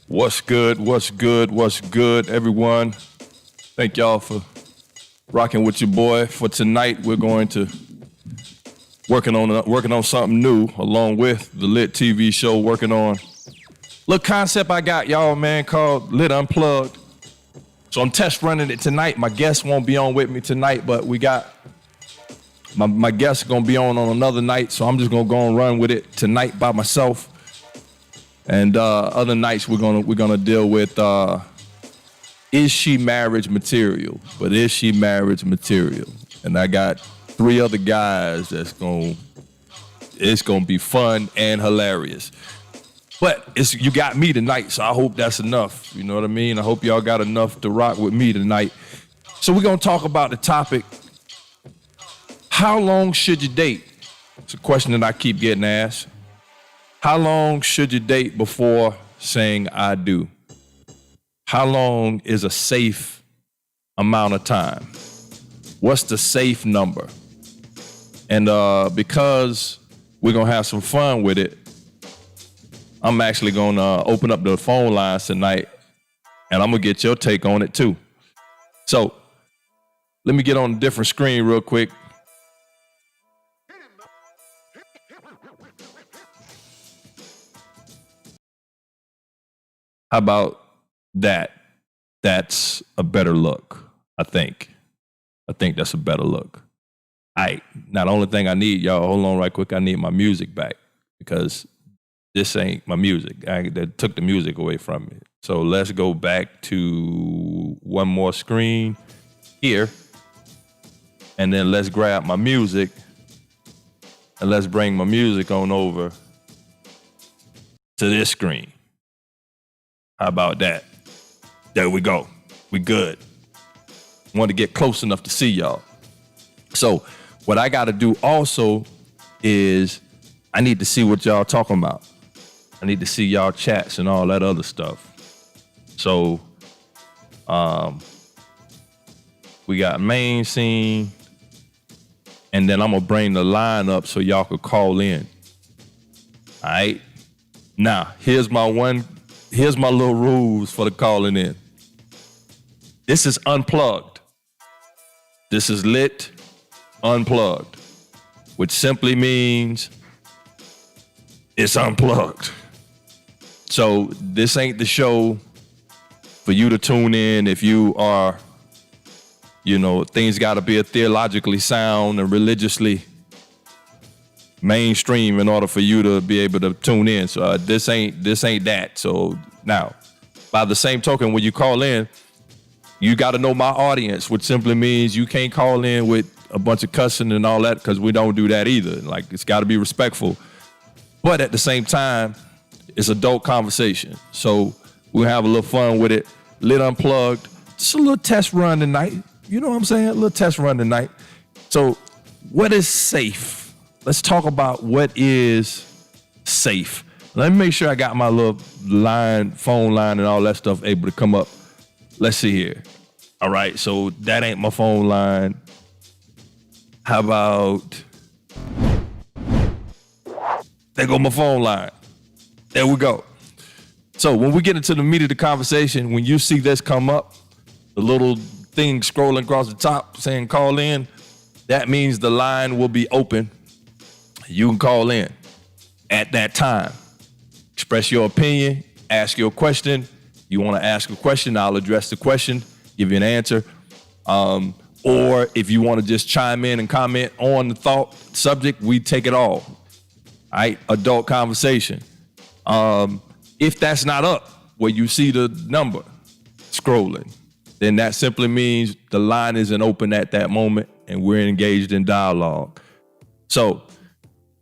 What's good? What's good? What's good, everyone? Thank y'all for rocking with your boy. For tonight, we're going to working on something new, along with the Lit TV show. Working on little concept I got, y'all, man, called Lit Unplugged. So I'm test running it tonight. My guest won't be on with me tonight, but we got my guest gonna be on another night. So I'm just gonna go and run with it tonight by myself. And other nights we're gonna deal with is she marriage material? But is she marriage material? And I got 3 other guys it's gonna be fun and hilarious. But you got me tonight, so I hope that's enough. You know what I mean? I hope y'all got enough to rock with me tonight. So we're gonna talk about the topic: how long should you date? It's a question that I keep getting asked. How long should you date before saying I do? How long is a safe amount of time? What's the safe number? And because we're gonna have some fun with it, I'm actually gonna open up the phone lines tonight, and I'm gonna get your take on it too. So let me get on a different screen real quick. How about that? That's a better look, I think. I think that's a better look. All right, now the only thing I need, y'all, hold on right quick, I need my music back because this ain't my music. They took the music away from me. So let's go back to one more screen here, and then let's grab my music, and let's bring my music on over to this screen. How about that? There we go. We good. Want to get close enough to see y'all. So what I got to do also is I need to see what y'all talking about. I need to see y'all chats and all that other stuff. So we got main scene, and then I'm gonna bring the line up so y'all could call in. All right. Now here's my little rules for the calling in. This is unplugged. This is Lit Unplugged, which simply means it's unplugged. So this ain't the show for you to tune in if you are, things got to be theologically sound and religiously mainstream in order for you to be able to tune in. So this ain't that. So now, by the same token, when you call in, you got to know my audience, which simply means you can't call in with a bunch of cussing and all that, because we don't do that either. Like, it's got to be respectful. But at the same time, it's adult conversation. So we'll have a little fun with it. Lit Unplugged. Just a little test run tonight. You know what I'm saying? A little test run tonight. So what is safe? Let's talk about what is safe. Let me make sure I got my little phone line and all that stuff able to come up. Let's see here. All right, so that ain't my phone line. How about, there go my phone line. There we go. So when we get into the meat of the conversation, when you see this come up, the little thing scrolling across the top saying call in, that means the line will be open. You can call in at that time. Express your opinion, ask your question. You want to ask a question, I'll address the question, give you an answer. Or if you want to just chime in and comment on the thought subject, we take it all. All right, adult conversation. If that's not up, where you see the number scrolling, then that simply means the line isn't open at that moment and we're engaged in dialogue. So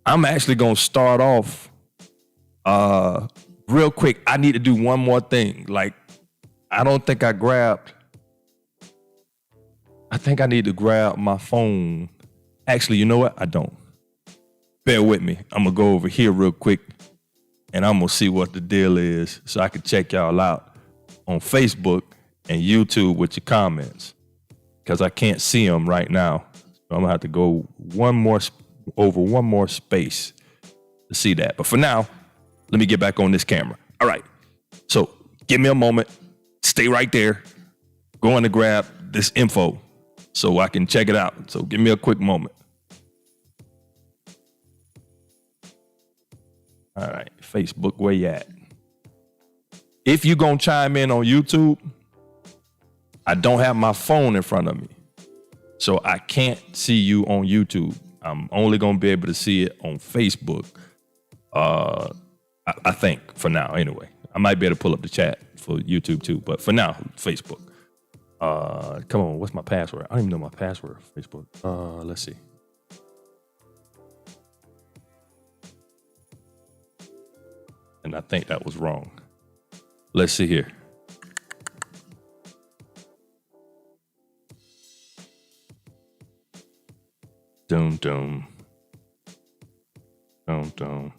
I'm actually going to start off real quick. I need to do one more thing. I think I need to grab my phone. Actually, you know what? I don't. Bear with me. I'm going to go over here real quick and I'm going to see what the deal is so I can check y'all out on Facebook and YouTube with your comments, because I can't see them right now. So I'm going to have to go over one more space to see that. But for now, let me get back on this camera. All right. So Give me a moment. Stay right there. Going to grab this info so I can check it out. So give me a quick moment. All right, Facebook, where you at? If you gonna chime in on YouTube, I don't have my phone in front of me, so I can't see you on YouTube. I'm only gonna be able to see it on Facebook. I think for now, anyway. I might be able to pull up the chat for YouTube too, but for now, Facebook. Come on, what's my password? I don't even know my password for Facebook. Let's see. And I think that was wrong. Let's see here. Dum dum. Dum dum.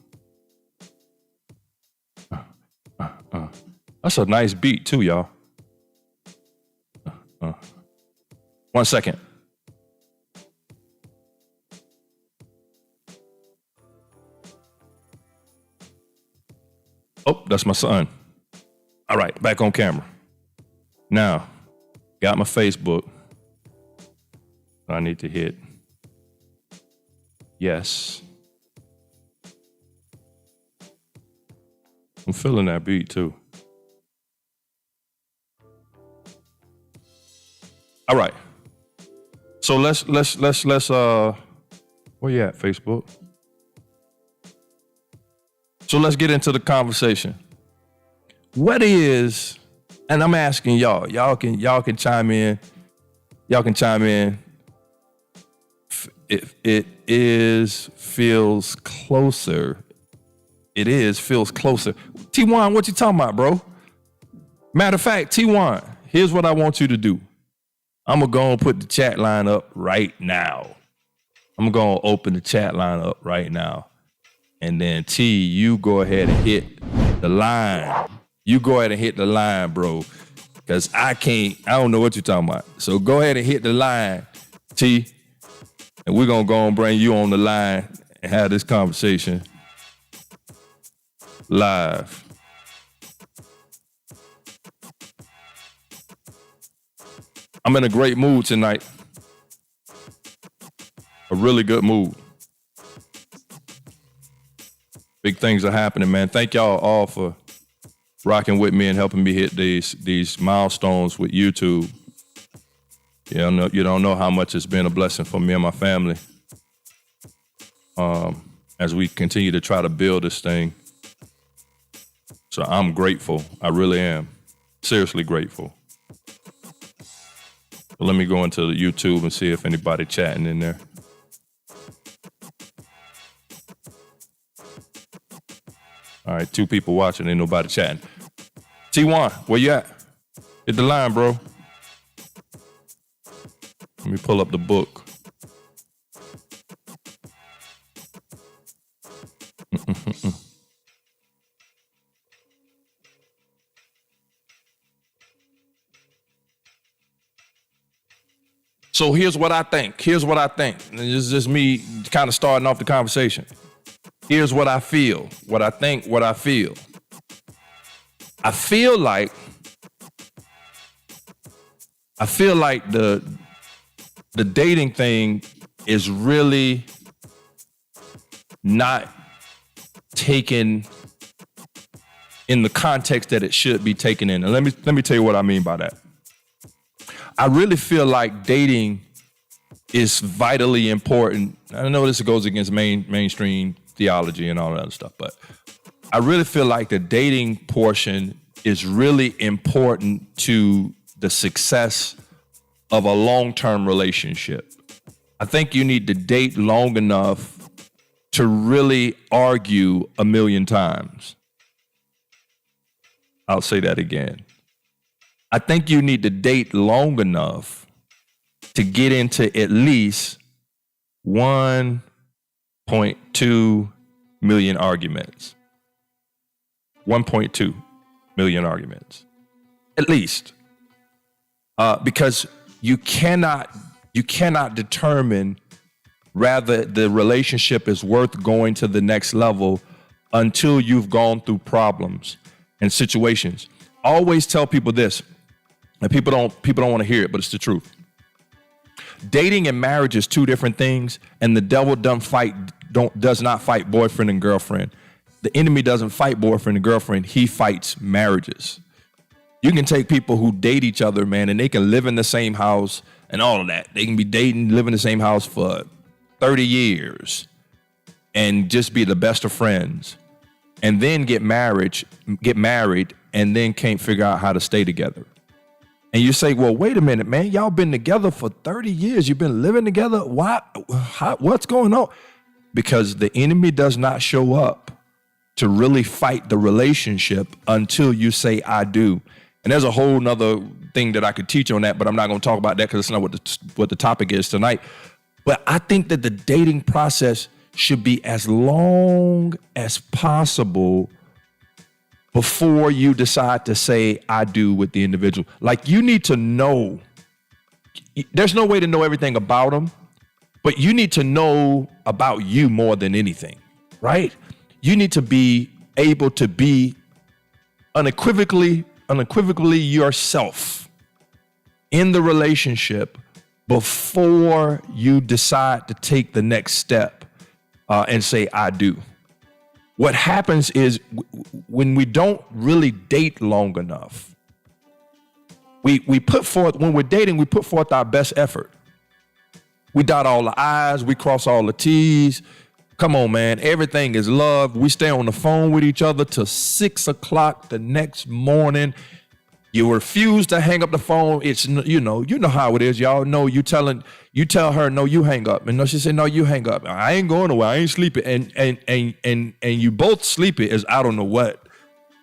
That's a nice beat too, y'all. 1 second. Oh, that's my son. All right, back on camera. Now, got my Facebook. I need to hit yes. I'm feeling that beat too. All right. So let's where you at, Facebook? So let's get into the conversation. What is, and I'm asking y'all can chime in. Y'all can chime in. Feels closer. Feels closer. T1, what you talking about, bro? Matter of fact, T1, here's what I want you to do. I'm going to go and put the chat line up right now. I'm going to open the chat line up right now. And then T, you go ahead and hit the line. You go ahead and hit the line, bro. Because I don't know what you're talking about. So go ahead and hit the line, T. And we're going to go and bring you on the line and have this conversation live. I'm in a great mood tonight. A really good mood. Big things are happening, man. Thank y'all all for rocking with me and helping me hit these milestones with YouTube. You don't know how much it's been a blessing for me and my family. As we continue to try to build this thing. So I'm grateful. I really am. Seriously grateful. So let me go into YouTube and see if anybody chatting in there. All right, 2 people watching, ain't nobody chatting. T1, where you at? Hit the line, bro. Let me pull up the book. So here's what I think. And this is just me kind of starting off the conversation. Here's what I feel. What I think, what I feel. I feel like the dating thing is really not taken in the context that it should be taken in. And let me tell you what I mean by that. I really feel like dating is vitally important. I know this goes against mainstream theology and all that other stuff, but I really feel like the dating portion is really important to the success of a long-term relationship. I think you need to date long enough to really argue a million times. I'll say that again. I think you need to date long enough to get into at least 1.2 million arguments. 1.2 million arguments. At least. Because you cannot determine whether the relationship is worth going to the next level until you've gone through problems and situations. always tell people this, and people don't want to hear it, but it's the truth. Dating and marriage is two different things, and the devil does not fight boyfriend and girlfriend. The enemy doesn't fight boyfriend and girlfriend. He fights marriages. You can take people who date each other, man, and they can live in the same house and all of that. They can be dating, live in the same house for 30 years and just be the best of friends, and then get married, and then can't figure out how to stay together. And you say, well, wait a minute, man, y'all been together for 30 years. You've been living together. Why? What's going on? Because the enemy does not show up to really fight the relationship until you say, I do. And there's a whole nother thing that I could teach on that, but I'm not going to talk about that because it's not what the topic is tonight. But I think that the dating process should be as long as possible before you decide to say, I do with the individual. Like, you need to know. There's no way to know everything about them, but you need to know about you more than anything, right? You need to be able to be unequivocally yourself in the relationship before you decide to take the next step and say, I do. What happens is when we don't really date long enough, when we're dating, we put forth our best effort. We dot all the I's, we cross all the T's. Come on, man, everything is love. We stay on the phone with each other till 6 o'clock the next morning. You refuse to hang up the phone. It's, you know how it is. Y'all know you tell her, no, you hang up. And no, she said, no, you hang up. I ain't going nowhere. I ain't sleeping. And you both sleeping is I don't know what.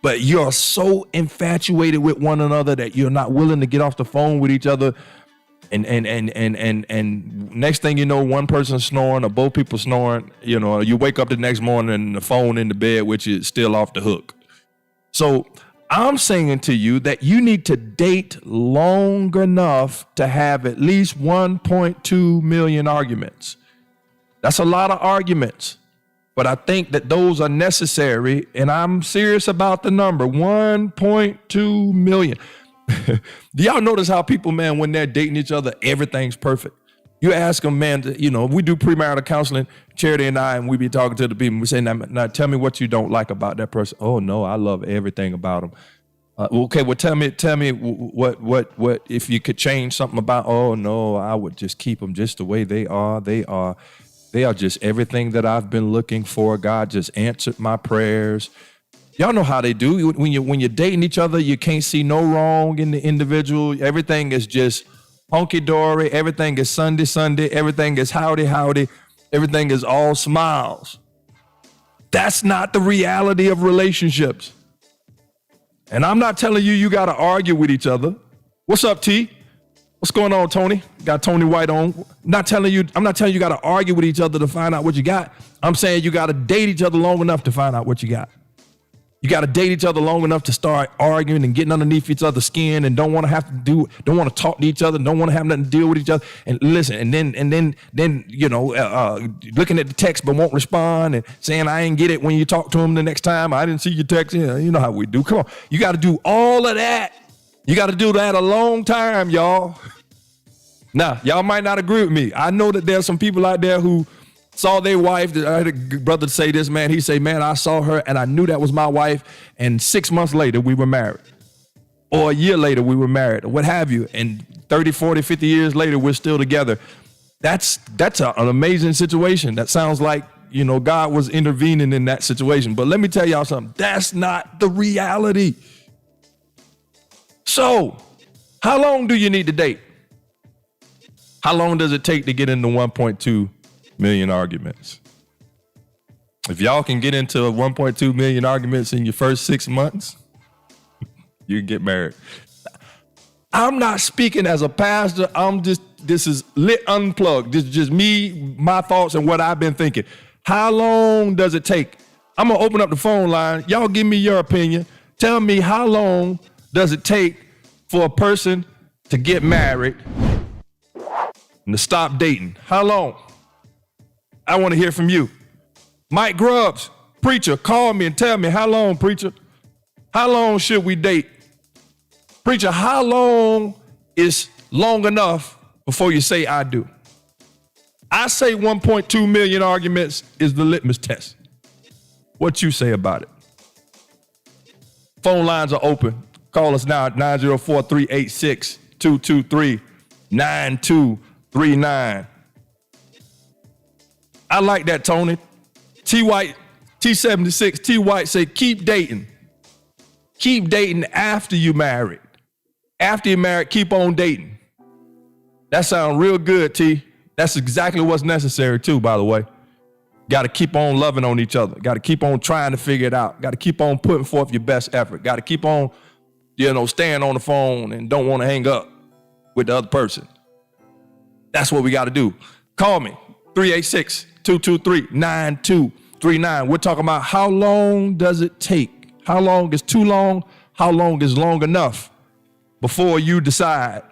But you're so infatuated with one another that you're not willing to get off the phone with each other. And next thing you know, one person's snoring or both people snoring. You know, you wake up the next morning and the phone in the bed, which is still off the hook. So I'm saying to you that you need to date long enough to have at least 1.2 million arguments. That's a lot of arguments, but I think that those are necessary, and I'm serious about the number, 1.2 million. Do y'all notice how people, man, when they're dating each other, everything's perfect? You ask them, man, we do premarital counseling, Charity and I, and we be talking to the people. We say, now tell me what you don't like about that person. Oh no, I love everything about them. Okay, well tell me what if you could change something about? Oh no, I would just keep them just the way they are. They are just everything that I've been looking for. God just answered my prayers. Y'all know how they do. When you're dating each other, you can't see no wrong in the individual. Everything is just hunky-dory. Everything is Sunday. Everything is howdy. Everything is all smiles. That's not the reality of relationships. And I'm not telling you got to argue with each other. What's up, T? What's going on, Tony? Got Tony White on. I'm not telling you got to argue with each other to find out what you got. I'm saying you got to date each other long enough to find out what you got. You got to date each other long enough to start arguing and getting underneath each other's skin and don't want to talk to each other, don't want to have nothing to deal with each other. And listen, and then looking at the text but won't respond and saying I ain't get it when you talk to him the next time. I didn't see your text. You know how we do. Come on. You got to do all of that. You got to do that a long time, y'all. Now, y'all might not agree with me. I know that there's some people out there who saw their wife. I had a brother say this, man. He say, man, I saw her and I knew that was my wife. And 6 months later, we were married. Or a year later, we were married, or what have you. And 30, 40, 50 years later, we're still together. That's an amazing situation. That sounds like, God was intervening in that situation. But let me tell y'all something. That's not the reality. So, how long do you need to date? How long does it take to get into 1.2 million arguments? If y'all can get into 1.2 million arguments in your first 6 months, you can get married. I'm not speaking as a pastor. This is lit unplugged. This is just me, my thoughts, and what I've been thinking. How long does it take? I'm going to open up the phone line. Y'all give me your opinion. Tell me, how long does it take for a person to get married and to stop dating? How long? I want to hear from you. Mike Grubbs, preacher, call me and tell me, how long, preacher? How long should we date? Preacher, how long is long enough before you say I do? I say 1.2 million arguments is the litmus test. What you say about it? Phone lines are open. Call us now at 904-386-223-9239. I like that, Tony. T. White, T76, T. White say, keep dating. Keep dating after you married. After you're married, keep on dating. That sounds real good, T. That's exactly what's necessary, too, by the way. Got to keep on loving on each other. Got to keep on trying to figure it out. Got to keep on putting forth your best effort. Got to keep on, staying on the phone and don't want to hang up with the other person. That's what we got to do. Call me, 386-223-9239. We're talking about how long does it take? How long is too long? How long is long enough before you decide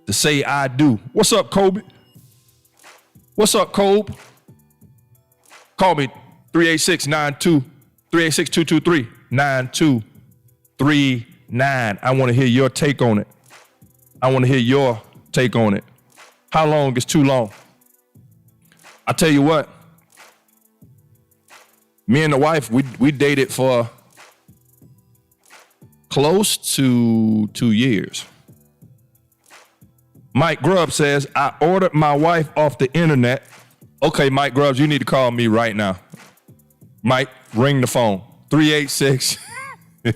to say I do? What's up, Kobe? What's up, Kobe? Call me 386-223-9239. I want to hear your take on it. How long is too long? I tell you what, me and the wife, we dated for close to 2 years. Mike Grubb says, I ordered my wife off the internet. Okay, Mike Grubbs, you need to call me right now. Mike, ring the phone. 386. And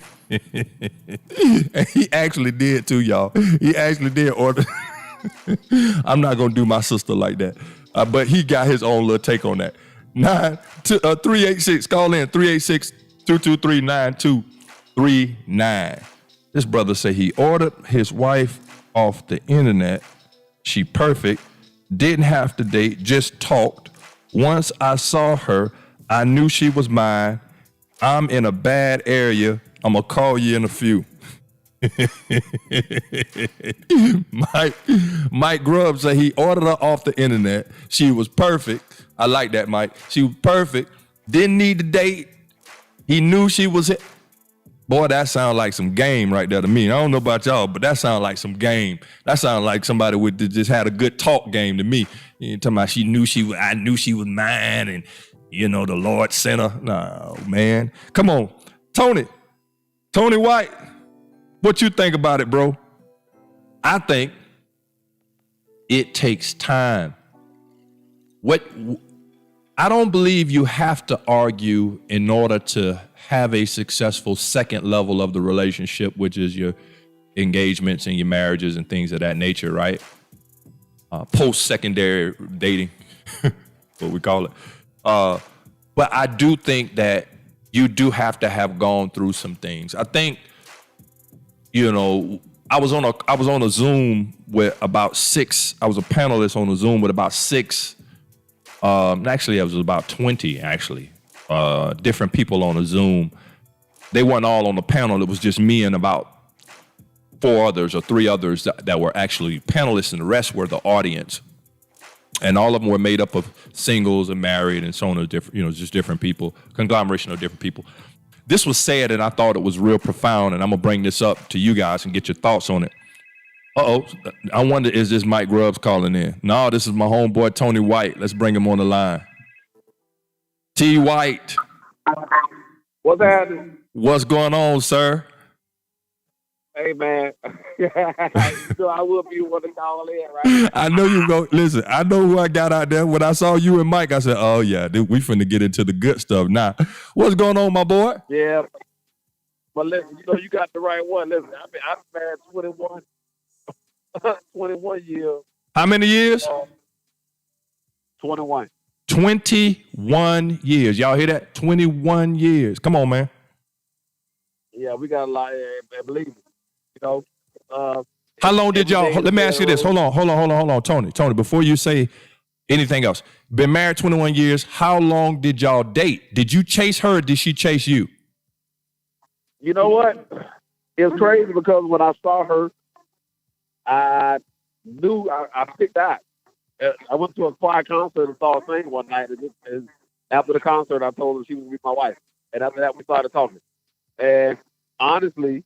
he actually did too, y'all. He actually did order. I'm not going to do my sister like that. But he got his own little take on that. 386, call in, 386-223-9239. This brother said he ordered his wife off the internet. She perfect. Didn't have to date, just talked. Once I saw her, I knew she was mine. I'm in a bad area. I'm going to call you in a few. Mike Grubb said he ordered her off the internet. She was perfect. I like that, Mike. She was perfect. Didn't need to date. He knew she was it. Boy, that sounds like some game right there to me. I don't know about y'all, but that sounds like some game. That sounds like somebody with just had a good talk game to me. You talking about I knew she was mine, and the Lord sent her. No, man. Come on. Tony White, what you think about it, bro? I think it takes time. I don't believe you have to argue in order to have a successful second level of the relationship, which is your engagements and your marriages and things of that nature, right? Post-secondary dating, what we call it. But I do think that you do have to have gone through some things. I think, I was on a Zoom with about 6. I was a panelist on a Zoom with about 6. Actually, it was about 20, different people on a Zoom. They weren't all on the panel. It was just me and about 4 others or 3 others that were actually panelists, and the rest were the audience. And all of them were made up of singles and married and so on, just different people, conglomeration of different people. This was said, and I thought it was real profound, and I'm going to bring this up to you guys and get your thoughts on it. Uh-oh, I wonder, is this Mike Grubbs calling in? No, this is my homeboy, Tony White. Let's bring him on the line. T. White. What's happening? What's going on, sir? Hey, man. I would be one to call in, right? I know you go. Listen, I know who I got out there. When I saw you and Mike, I said, oh, yeah, we finna get into the good stuff now. What's going on, my boy? Yeah. But listen, you got the right one. Listen, I've been married 21 years. How many years? 21. 21 years. Y'all hear that? 21 years. Come on, man. Yeah, we got a lot. Believe me. How long did y'all? Let me ask you this. Hold on, Tony. Before you say anything else, been married 21 years. How long did y'all date? Did you chase her or did she chase you? You know what? It's crazy because when I saw her, I knew I picked out. I went to a choir concert and saw her sing one night. And after the concert, I told her she was with my wife. And after that, we started talking. And honestly,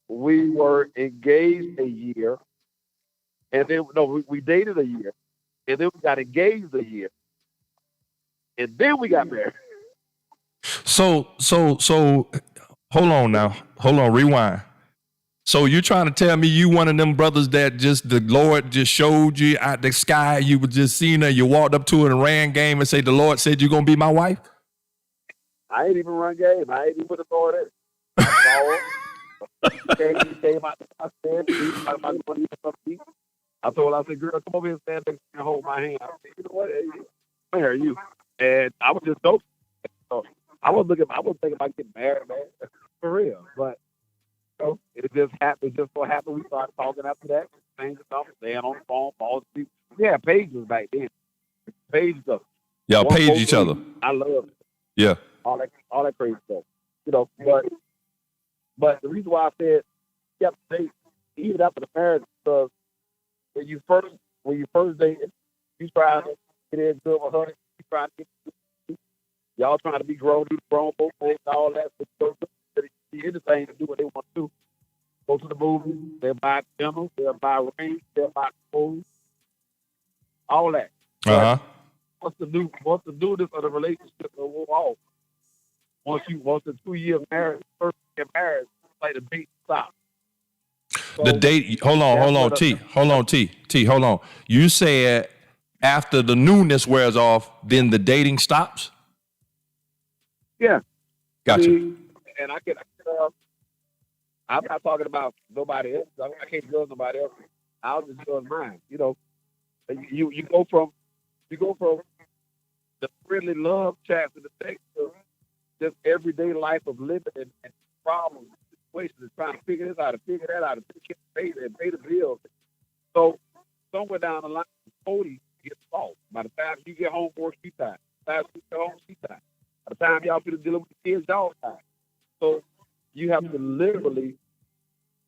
we were engaged a year, and then no, we dated a year, and then we got engaged a year, and then we got married. So hold on now. Hold on, rewind. So you trying to tell me you one of them brothers that just the Lord just showed you out the sky, you were just seeing her, you walked up to her and ran game and say, the Lord said you're gonna be my wife? I ain't even run game. I ain't even put the Lord in. I saw her. He came out. I said, "He was talking about going to eat something." I told her, I said, "Girl, come over here and stand next to me and hold my hand." I said, "You know what? Hey, I marry you." And I was just dope. So I was thinking about getting married, man, for real. But it just happened. It just so happened we started talking after that. Changed the number, staying on the phone, falling asleep. We had pages back then. Pages of Y'all one page post each a other. week. I love it. Yeah. All that crazy stuff. You know, but the reason why I said kept dating even after the marriage because when you first dated, you trying to get in good with her, you trying to get y'all trying to be grown folks and all that. So see anything to do what they want to do. Go to the movies, they'll buy dinners, they'll buy rings, they'll buy clothes, all that. Uh-huh. But once the newness of the relationship will go off, once the 2 year marriage, first year marriage, it's like the date stops. So The date, hold on, T, hold on. You said after the newness wears off, then the dating stops? yeah, Gotcha. and I'm not talking about nobody else. I can't judge nobody else. I'll just judge mine. You know, you go from the friendly love chats and the text to just everyday life of living and problems, situations, and trying to figure this out and figure that out and pay the bills. So somewhere down the line, Cody gets lost. By the time you get home for she time. By the time you get home, she time. By the time y'all be dealing with the kids, y'all time. So you have to literally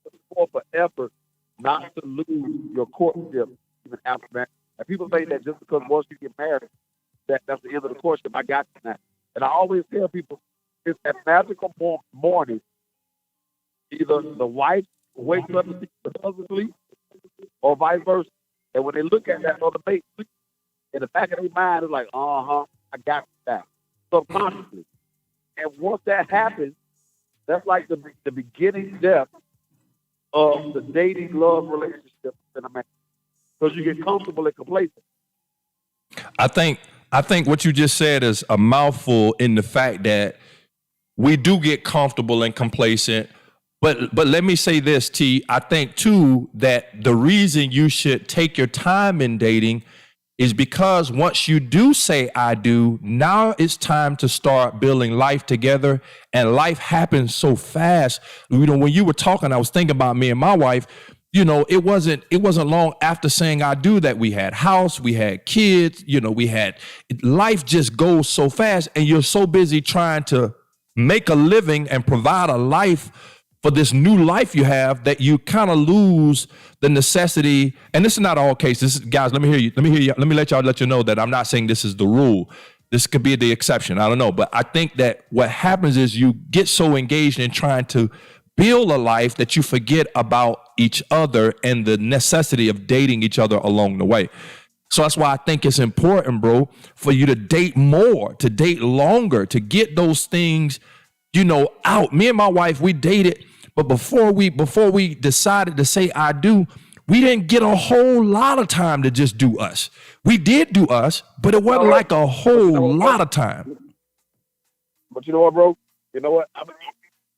put forth an effort not to lose your courtship even after marriage. And people say that just because once you get married, that's the end of the courtship. I got you now. And I always tell people it's that magical morning. Either the wife wakes up to see the husband sleep, or vice versa. And when they look at that other mate sleep, in the back of their mind, it's like, I got that subconsciously. And once that happens, that's like the beginning depth of the dating love relationship in a man, because you get comfortable and complacent. I think what you just said is a mouthful in the fact that we do get comfortable and complacent. But let me say this, T. I think too that the reason you should take your time in dating is because once you do say I do, now it's time to start building life together, and life happens so fast. You know, when you were talking, I was thinking about me and my wife. You know, it wasn't long after saying I do that we had house, we had kids, you know, we had life just goes so fast, and you're so busy trying to make a living and provide a life for this new life you have that you kind of lose the necessity. And this is not all cases, guys. Let me hear you. Let me let you know that I'm not saying this is the rule. This could be the exception. I don't know. But I think that what happens is you get so engaged in trying to build a life that you forget about each other and the necessity of dating each other along the way. So that's why I think it's important, bro, for you to date more, to date longer, to get those things, you know, out. Me and my wife, we dated, but before we decided to say I do, we didn't get a whole lot of time to just do us. We did do us, but it wasn't like a whole lot of time. But you know what, bro? You know what?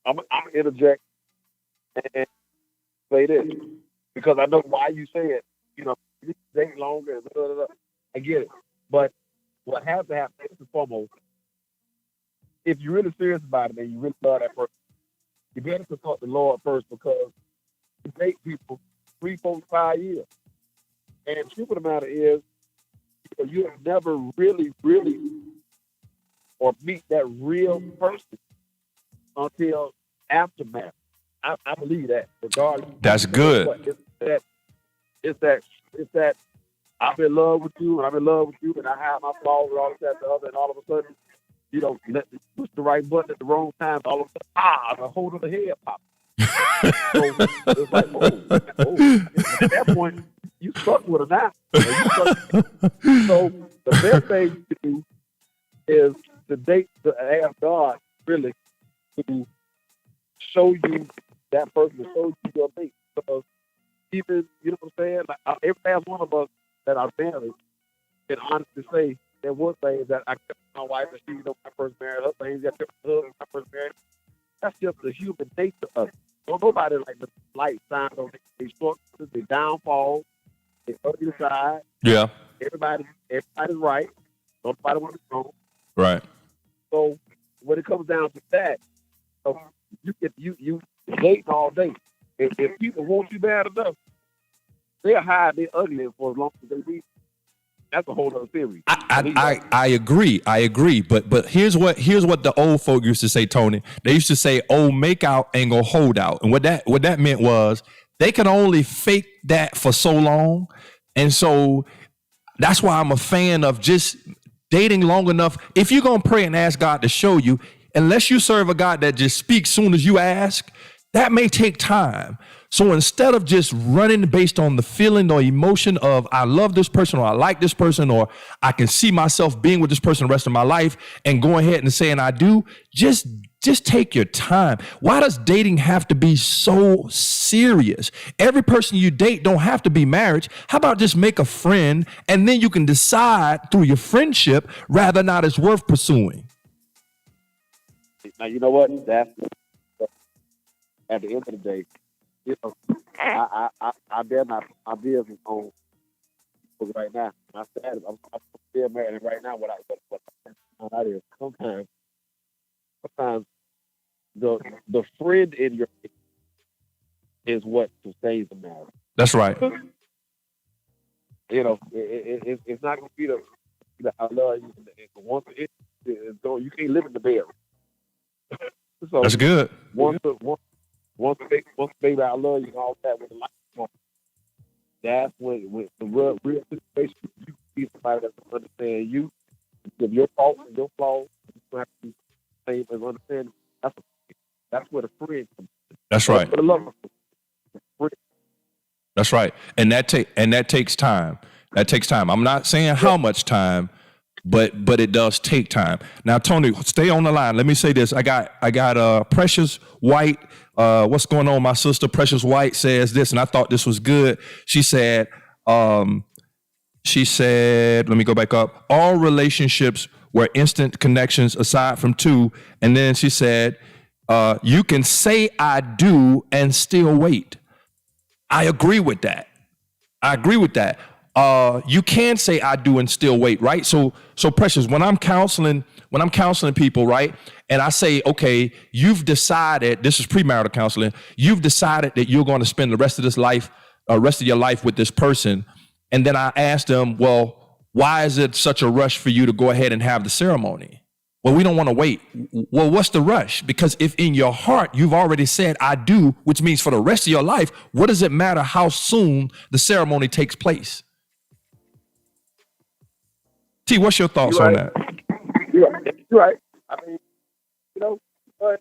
I'm gonna interject and say this because I know why you say it. You know, you date longer. Blah, blah, blah. I get it, but what has to happen first and foremost, if you're really serious about it and you really love that person, you better consult the Lord first, because you date people 3, 4, 5 years. And the truth of the matter is, you have never really or meet that real person until after marriage. I believe that, regardless. That's good. It's that I'm in love with you, and I'm in love with you, and I have my flaws and all this, that, the other, and all of a sudden, you know, push the right button at the wrong time, all of a sudden, the whole of the head pop. So it's like, at that point, you stuck with her now. So the best thing to do is to ask God really to show you that person, to show you your mate. Because even, you know what I'm saying? Like, every last one of us that are married can honestly say there were things that I kept my wife and she, when I first married her, things that I kept my husband when I first married. That's just the human nature of it. Don't nobody like the light signs on their shortcuts, their downfall, their ugly side. Yeah. Everybody's right. Nobody wants to be wrong. Right. So when it comes down to that, you dating all day. If people want you bad enough, they'll hide their ugly for as long as they need. That's a whole other theory. I agree. But here's what the old folk used to say, Tony. They used to say, "Oh, make out ain't gonna hold out," and what that meant was they could only fake that for so long, and so that's why I'm a fan of just dating long enough. If you're gonna pray and ask God to show you, unless you serve a God that just speaks soon as you ask, that may take time. So instead of just running based on the feeling or emotion of I love this person or I like this person or I can see myself being with this person the rest of my life and going ahead and saying I do, just take your time. Why does dating have to be so serious? Every person you date don't have to be married. How about just make a friend and then you can decide through your friendship whether or not it's worth pursuing? Now, you know what? That's at the end of the day, you know, I dare not. I dare on right now. I'm still married, and right now, what I is sometimes the friend in your is what sustains the marriage. That's right. You know, it's not going to be the I love you. Once you can't live in the bed. So that's good. Once baby, I love you and all that with the light on. That's when the real situation, you see somebody that can understand you, give your faults and your flaws, you have to be the same as understanding. That's where the friend comes. That's right. That's where the love comes. That's right. And that takes time. That takes time. I'm not saying how much time, but it does take time. Now, Tony, stay on the line. Let me say this. I got Precious White. What's going on? My sister Precious White says this, and I thought this was good. She said, let me go back up. All relationships were instant connections aside from two. And then she said, you can say I do and still wait. I agree with that. You can say I do and still wait, right? So Precious, when I'm counseling people, right? And I say, okay, you've decided, this is premarital counseling, you've decided that you're going to spend the rest of your life with this person. And then I ask them, well, why is it such a rush for you to go ahead and have the ceremony? Well, we don't want to wait. Well, what's the rush? Because if in your heart you've already said I do, which means for the rest of your life, what does it matter how soon the ceremony takes place? T, what's your thoughts on that? You're right. I mean, you know, but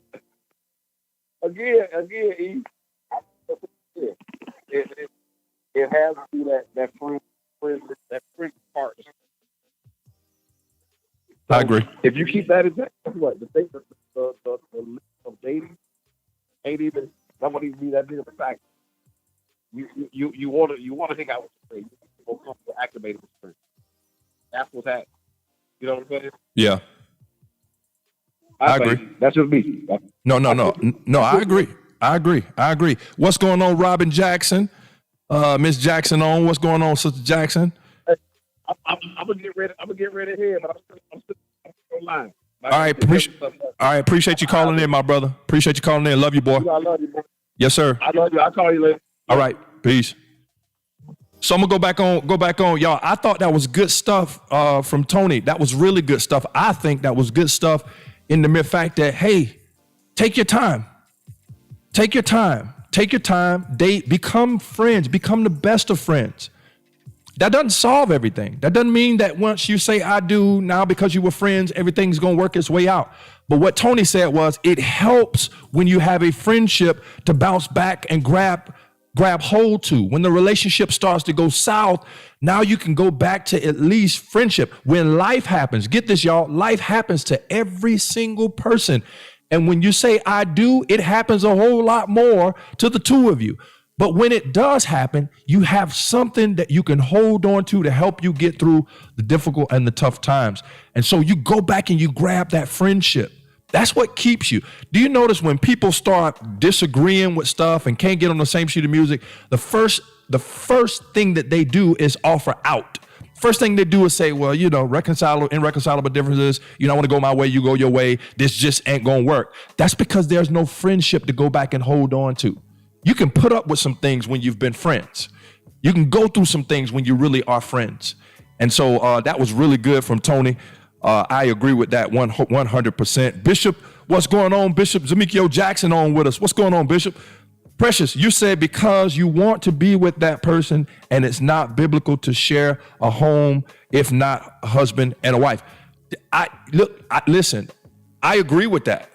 again, it has to be that friend partner. So I agree. if you keep that in mind, what the list of dating ain't even that won't even be that big of a fact. You want to hang out with your friend. You want to activate with your friend. That's what's happening. You know what I'm saying? Yeah. I agree. That's just me. No. I agree. What's going on, Robin Jackson? Miss Jackson on. What's going on, Sister Jackson? I'm gonna get ready here, but I'm still online. All right, appreciate you calling in, my brother. Appreciate you calling in. Love you, boy. I love you, boy. Yes, sir. I love you. I'll call you later. All right, peace. So I'm gonna go back on, y'all. I thought that was good stuff from Tony. That was really good stuff. I think that was good stuff in the mere fact that, hey, take your time. Take your time. Date, become friends, become the best of friends. That doesn't solve everything. That doesn't mean that once you say I do now because you were friends, everything's going to work its way out. But what Tony said was it helps when you have a friendship to bounce back and grab hold to. When the relationship starts to go south, now you can go back to at least friendship. When life happens, get this, y'all, life happens to every single person. And when you say I do, it happens a whole lot more to the two of you. But when it does happen, you have something that you can hold on to help you get through the difficult and the tough times. And so you go back and you grab that friendship. That's what keeps you. Do you notice when people start disagreeing with stuff and can't get on the same sheet of music, the first thing that they do is offer out. First thing they do is say, well, irreconcilable differences. I want to go my way, you go your way. This just ain't going to work. That's because there's no friendship to go back and hold on to. You can put up with some things when you've been friends. You can go through some things when you really are friends. And so that was really good from Tony. I agree with that 100%. Bishop, what's going on? Bishop Zamekio Jackson on with us. What's going on, Bishop? Precious, you said because you want to be with that person and it's not biblical to share a home, if not a husband and a wife. Listen, I agree with that.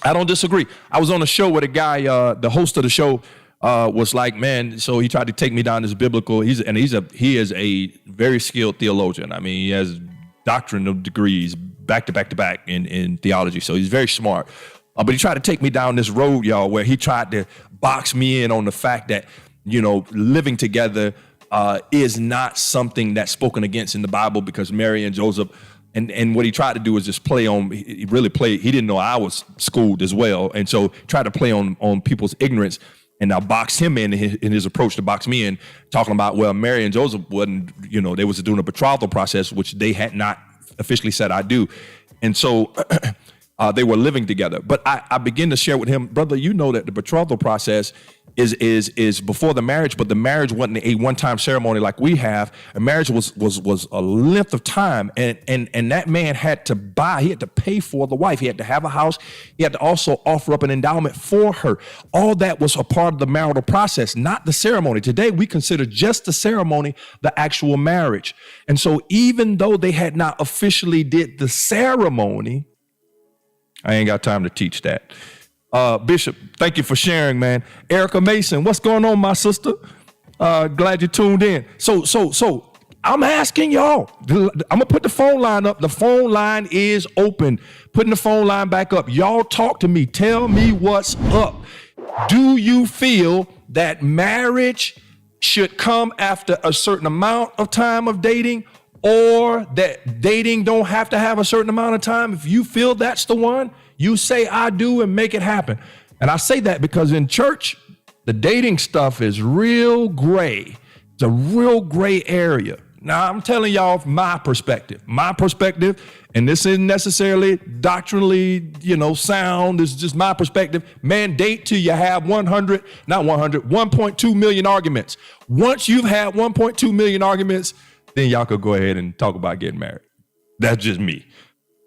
I don't disagree. I was on a show with a guy, the host of the show was like, man, so he tried to take me down this biblical. He is a very skilled theologian. I mean, he has doctrinal degrees back to back in theology. So he's very smart. But he tried to take me down this road, y'all, where he tried to box me in on the fact that, living together is not something that's spoken against in the Bible because Mary and Joseph. And what he tried to do is just play on, he didn't know I was schooled as well. And so tried to play on people's ignorance. And I boxed him in his approach to box me in, talking about, well, Mary and Joseph wasn't, they was doing a betrothal process, which they had not officially said I do. And so they were living together. But I began to share with him, brother, that the betrothal process is before the marriage, but the marriage wasn't a one-time ceremony like we have. A marriage was a length of time, and that man had to pay for the wife. He had to have a house. He had to also offer up an endowment for her. All that was a part of the marital process, not the ceremony. Today, we consider just the ceremony the actual marriage. And so even though they had not officially did the ceremony, I ain't got time to teach that. Bishop, thank you for sharing, man. Erica Mason, what's going on, my sister? Glad you tuned in. So I'm asking y'all, I'm gonna put the phone line up. The phone line is open. Putting the phone line back up. Y'all talk to me. Tell me what's up. Do you feel that marriage should come after a certain amount of time of dating, or that dating don't have to have a certain amount of time? If you feel that's the one, you say I do and make it happen. And I say that because in church, the dating stuff is real gray. It's a real gray area. Now, I'm telling y'all my perspective, and this isn't necessarily doctrinally, sound. It's just my perspective. Man, date till you have 1.2 million arguments. Once you've had 1.2 million arguments, then y'all could go ahead and talk about getting married. That's just me.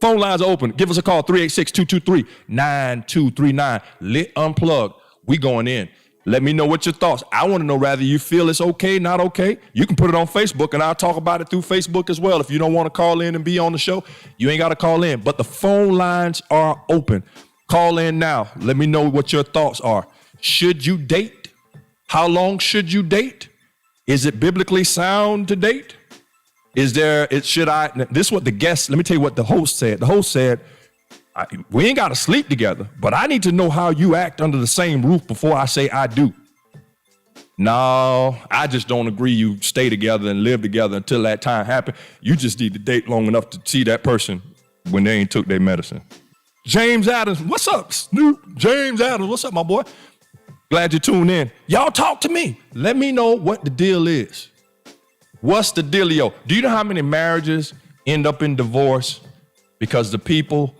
Phone lines are open. Give us a call, 386-223-9239. Lit Unplugged. We going in. Let me know what your thoughts. I want to know whether you feel it's okay, not okay. You can put it on Facebook, and I'll talk about it through Facebook as well. If you don't want to call in and be on the show, you ain't got to call in. But the phone lines are open. Call in now. Let me know what your thoughts are. Should you date? How long should you date? Is it biblically sound to date? This is what the guest, let me tell you what the host said. The host said, we ain't got to sleep together, but I need to know how you act under the same roof before I say I do. No, I just don't agree you stay together and live together until that time happens. You just need to date long enough to see that person when they ain't took their medicine. James Adams, what's up, Snoop? James Adams, what's up, my boy? Glad you tuned in. Y'all talk to me. Let me know what the deal is. What's the dealio? Do you know how many marriages end up in divorce because the people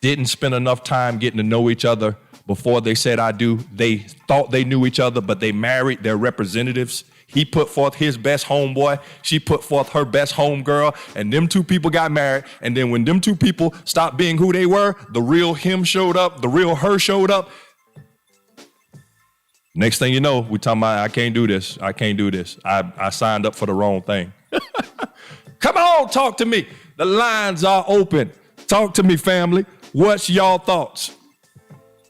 didn't spend enough time getting to know each other before they said I do? They thought they knew each other, but they married their representatives. He put forth his best homeboy. She put forth her best homegirl. And them two people got married. And then when them two people stopped being who they were, the real him showed up, the real her showed up. Next thing you know, we talking about, I can't do this. I can't do this. I signed up for the wrong thing. Come on, talk to me. The lines are open. Talk to me, family. What's y'all thoughts?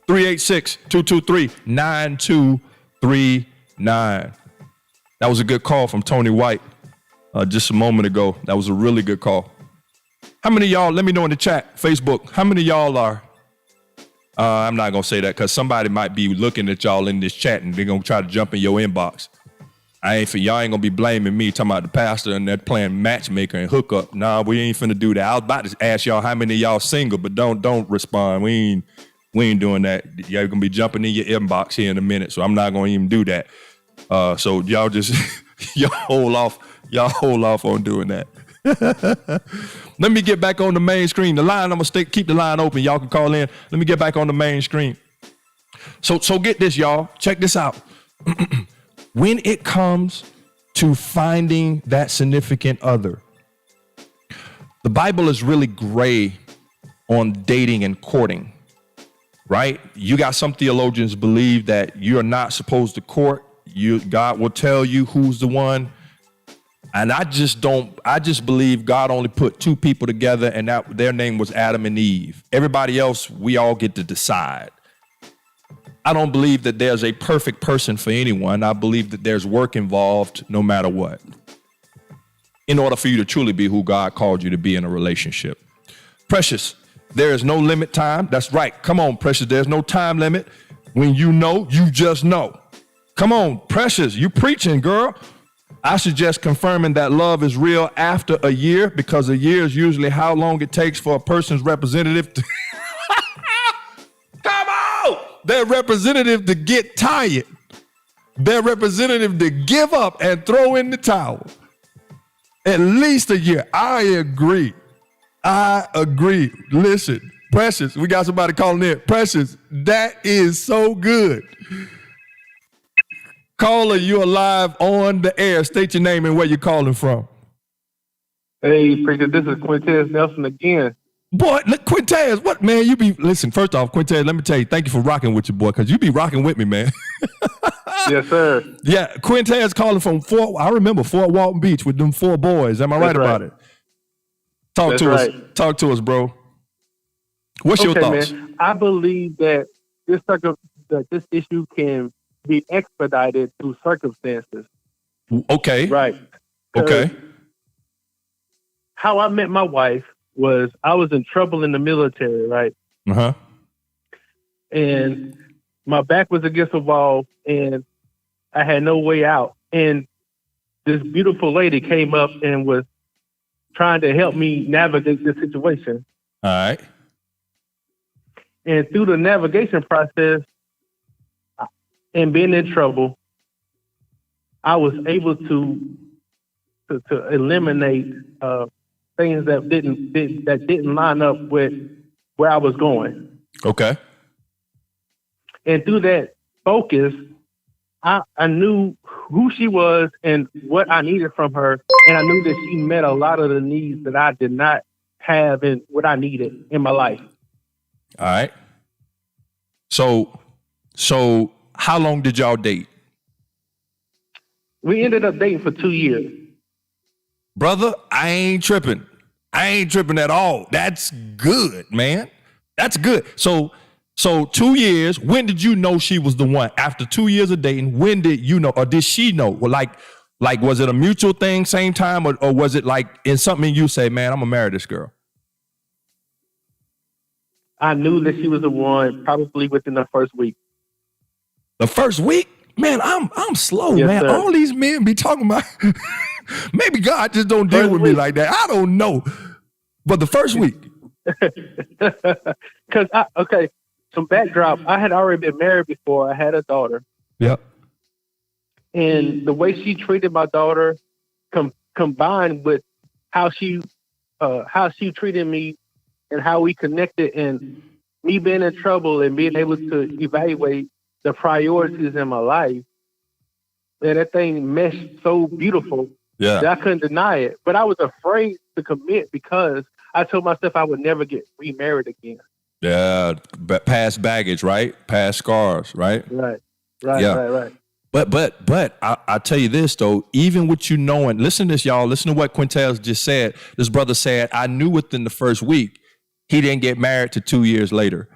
386-223-9239. That was a good call from Tony White just a moment ago. That was a really good call. How many of y'all, let me know in the chat, Facebook, how many of y'all are, I'm not going to say that because somebody might be looking at y'all in this chat and they're going to try to jump in your inbox. Y'all ain't going to be blaming me, talking about the pastor and they're playing matchmaker and hookup. Nah, we ain't finna do that. I was about to ask y'all how many of y'all single, but don't respond. We ain't doing that. Y'all going to be jumping in your inbox here in a minute, so I'm not going to even do that. So y'all just, y'all hold off on doing that. Let me get back on the main screen. The line, I'm gonna keep the line open. Y'all can call in. Let me get back on the main screen. So get this, y'all. Check this out. When it comes to finding that significant other, the Bible is really gray on dating and courting, right? You got some theologians believe that you're not supposed to court. God will tell you who's the one. And I just believe God only put two people together and that their name was Adam and Eve. Everybody else, we all get to decide. I don't believe that there's a perfect person for anyone. I believe that there's work involved no matter what, in order for you to truly be who God called you to be in a relationship. Precious, there is no limit time. That's right. Come on, Precious. There's no time limit. When you know, you just know. Come on, Precious, you preaching, girl. I suggest confirming that love is real after a year, because a year is usually how long it takes for a person's representative to come on, their representative to get tired, their representative to give up and throw in the towel. At least a year. I agree. Listen, Precious, we got somebody calling in. Precious, that is so good. Caller, you're live on the air. State your name and where you're calling from. Hey, preacher, this is Quintez Nelson again. Boy, look, Quintez, what, man, listen, first off, Quintez, let me tell you, thank you for rocking with your boy, because you be rocking with me, man. Yes, sir. Yeah, Quintez calling from Fort Walton Beach with them 4 boys. Am I right about it? Talk to us, bro. What's your thoughts? Man, I believe that this issue can be expedited through circumstances. Okay. Right. Okay. How I met my wife was I was in trouble in the military, right? Uh-huh. And my back was against the wall and I had no way out. And this beautiful lady came up and was trying to help me navigate this situation. All right. And through the navigation process and being in trouble, I was able to eliminate things that didn't line up with where I was going. Okay. And through that focus, I knew who she was and what I needed from her, and I knew that she met a lot of the needs that I did not have and what I needed in my life. All right. So how long did y'all date? We ended up dating for 2 years. Brother, I ain't tripping at all. That's good, man. That's good. So 2 years, when did you know she was the one? After 2 years of dating, when did you know, or did she know? Well, like was it a mutual thing, same time, or was it like in something you say, man, I'm gonna marry this girl? I knew that she was the one probably within the first week. The first week? Man, I'm slow, yes, man. Sir. All these men be talking about, maybe God just don't deal with me like that. I don't know. But the first week. Because, some backdrop, I had already been married before. I had a daughter. Yep. And the way she treated my daughter combined with how she treated me and how we connected and me being in trouble and being able to evaluate the priorities in my life. And that thing meshed so beautiful that I couldn't deny it. But I was afraid to commit because I told myself I would never get remarried again. Yeah, past baggage, right? Past scars, right? Right. Right, Yeah. right. But I tell you this though, even with you knowing, listen to this, y'all. Listen to what Quintez just said. This brother said, I knew within the first week he didn't get married to 2 years later.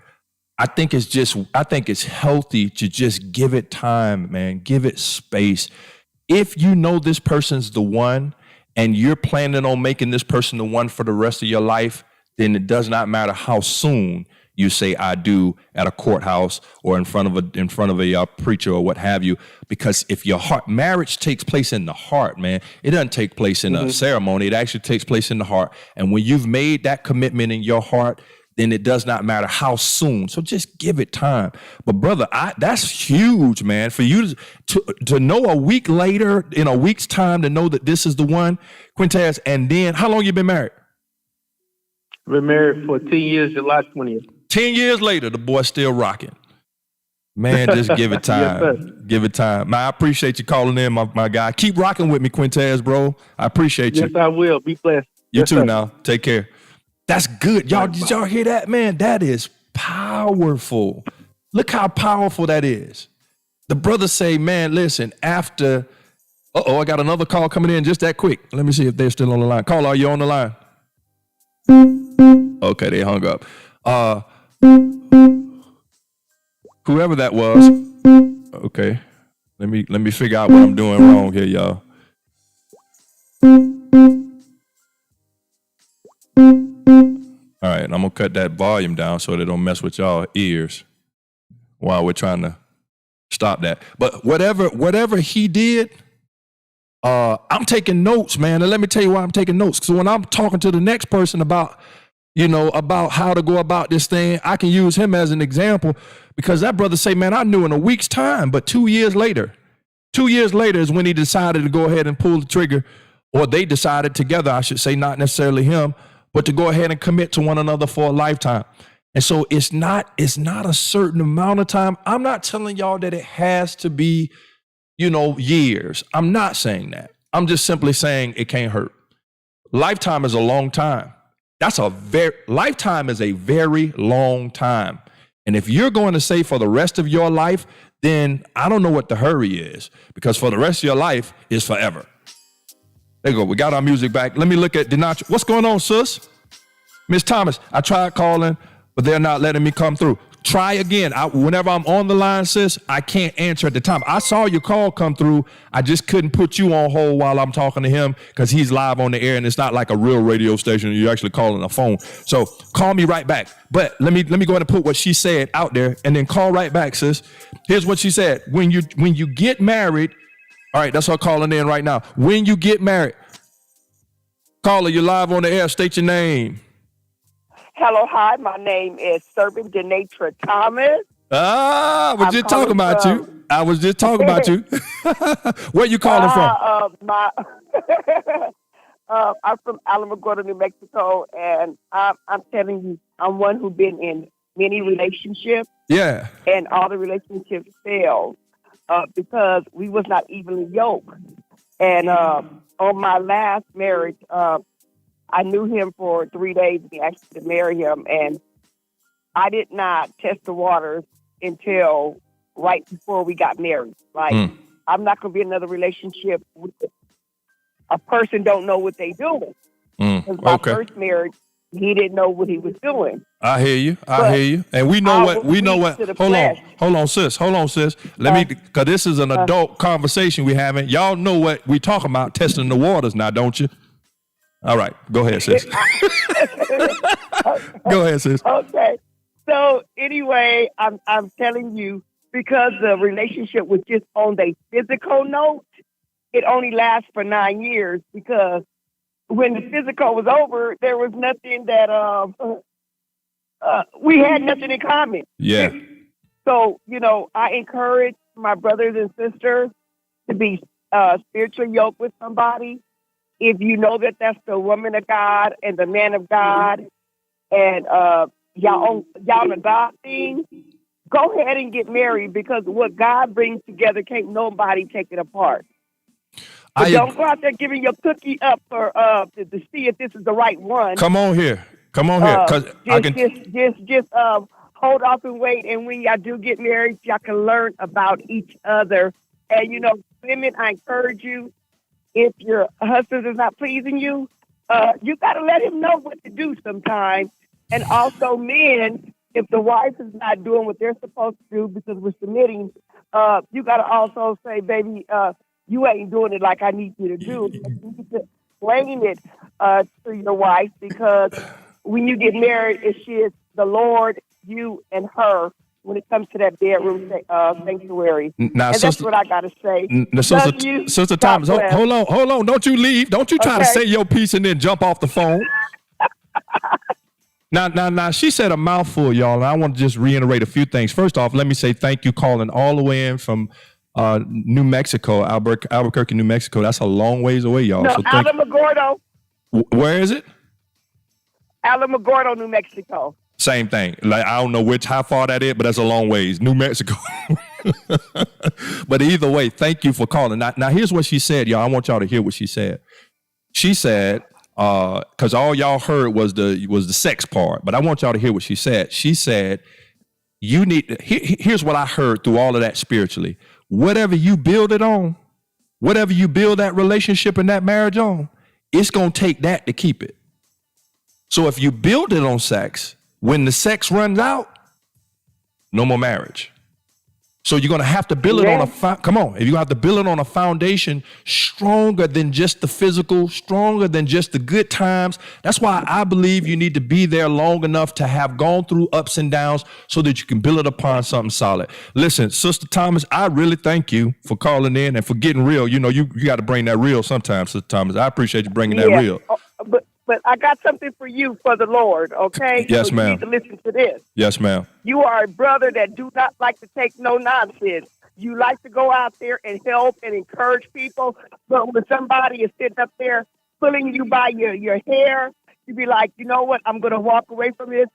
I think it's healthy to just give it time, man. Give it space. If you know this person's the one and you're planning on making this person the one for the rest of your life, then it does not matter how soon you say I do at a courthouse or in front of a preacher or what have you. Because if your marriage takes place in the heart, man, it doesn't take place in a ceremony. It actually takes place in the heart. And when you've made that commitment in your heart, then it does not matter how soon. So just give it time. But brother, that's huge, man. For you to know a week later, in a week's time, to know that this is the one, Quintez. And then, how long you been married? Been married for 10 years, July 20th. 10 years later, the boy's still rocking. Man, just give it time. Yes, give it time. Man, I appreciate you calling in, my guy. Keep rocking with me, Quintez, bro. I appreciate you. Yes, I will. Be blessed. You yes, too sir. Now. Take care. That's good. Y'all, did y'all hear that, man? That is powerful. Look how powerful that is. The brothers say, man, listen, after, I got another call coming in just that quick. Let me see if they're still on the line. Caller, are you on the line? Okay, they hung up. Whoever that was. Okay. Let me figure out what I'm doing wrong here, y'all. All right, I'm gonna cut that volume down so they don't mess with y'all ears while we're trying to stop that. But whatever he did, I'm taking notes, man. And let me tell you why I'm taking notes. So when I'm talking to the next person about how to go about this thing, I can use him as an example, because that brother say, man, I knew in a week's time, but 2 years later is when he decided to go ahead and pull the trigger, or they decided together, I should say, not necessarily him, but to go ahead and commit to one another for a lifetime. And so it's not a certain amount of time. I'm not telling y'all that it has to be, years. I'm not saying that. I'm just simply saying it can't hurt. Lifetime is a long time. Lifetime is a very long time. And if you're going to say for the rest of your life, then I don't know what the hurry is, because for the rest of your life is forever. There you go. We got our music back. Let me look at Denacha. What's going on, sis? Miss Thomas, I tried calling, but they're not letting me come through. Try again. Whenever I'm on the line, sis, I can't answer at the time. I saw your call come through. I just couldn't put you on hold while I'm talking to him, because he's live on the air, and it's not like a real radio station. You're actually calling a phone. So call me right back. But let me go ahead and put what she said out there, and then call right back, sis. Here's what she said. When you get married, all right, that's her calling in right now. When you get married, caller, you're live on the air. State your name. Hello, hi. My name is Servant Denatra Thomas. I was just talking about you. I was just talking about you. Where you calling from? I'm from Alamogordo, New Mexico, and I'm telling you, I'm one who's been in many relationships. Yeah. And all the relationships failed because we was not evenly yoked. And on my last marriage, I knew him for 3 days. We asked to marry him, and I did not test the waters until right before we got married. Like, I'm not going to be in another relationship with a person don't know what they doing. Because my first marriage, he didn't know what he was doing. I hear you. I hear you. And we know what. Hold on, sis. Let me, because this is an adult conversation we having. Y'all know what we talking about, testing the waters now, don't you? All right. Go ahead, sis. Go ahead, sis. Okay. So anyway, I'm telling you, because the relationship was just on the physical note, it only lasts for 9 years, because when the physical was over, there was nothing that we had nothing in common. Yeah. So, I encourage my brothers and sisters to be spiritually yoked with somebody. If you know that that's the woman of God and the man of God, and y'all on a God thing, go ahead and get married, because what God brings together, can't nobody take it apart. But don't go out there giving your cookie up for to see if this is the right one. Come on here. Because hold off and wait. And when y'all do get married, y'all can learn about each other. And, women, I encourage you, if your husband is not pleasing you, you got to let him know what to do sometimes. And also men, if the wife is not doing what they're supposed to do because we're submitting, you got to also say, baby, you ain't doing it like I need you to do. You need to explain it to your wife, because when you get married, it's the Lord, you, and her when it comes to that bedroom sanctuary. Now, and sister, that's what I got to say. Sister Thomas, hold on. Don't you leave. Don't you try to say your piece and then jump off the phone. Now, she said a mouthful, y'all, and I want to just reiterate a few things. First off, let me say thank you calling all the way in from New Mexico, Albuquerque, New Mexico. That's a long ways away, y'all. No, so Alamogordo. Where is it? Alamogordo, New Mexico. Same thing. Like, I don't know how far that is, but that's a long ways. New Mexico. But either way, thank you for calling. Now, here's what she said, y'all. I want y'all to hear what she said. She said, because all y'all heard was the sex part, but I want y'all to hear what she said. She said, here's what I heard through all of that spiritually. Whatever you build it on, whatever you build that relationship and that marriage on, it's going to take that to keep it. So if you build it on sex, when the sex runs out, no more marriage. So you're going to have to build it on you're going to have to build it on a foundation stronger than just the physical, stronger than just the good times. That's why I believe you need to be there long enough to have gone through ups and downs so that you can build it upon something solid. Listen, Sister Thomas, I really thank you for calling in and for getting real. You got to bring that real sometimes, Sister Thomas. I appreciate you bringing that real. But I got something for you for the Lord, okay? Yes, so ma'am. You need to listen to this. Yes, ma'am. You are a brother that do not like to take no nonsense. You like to go out there and help and encourage people. But when somebody is sitting up there pulling you by your hair, you be like, you know what? I'm going to walk away from this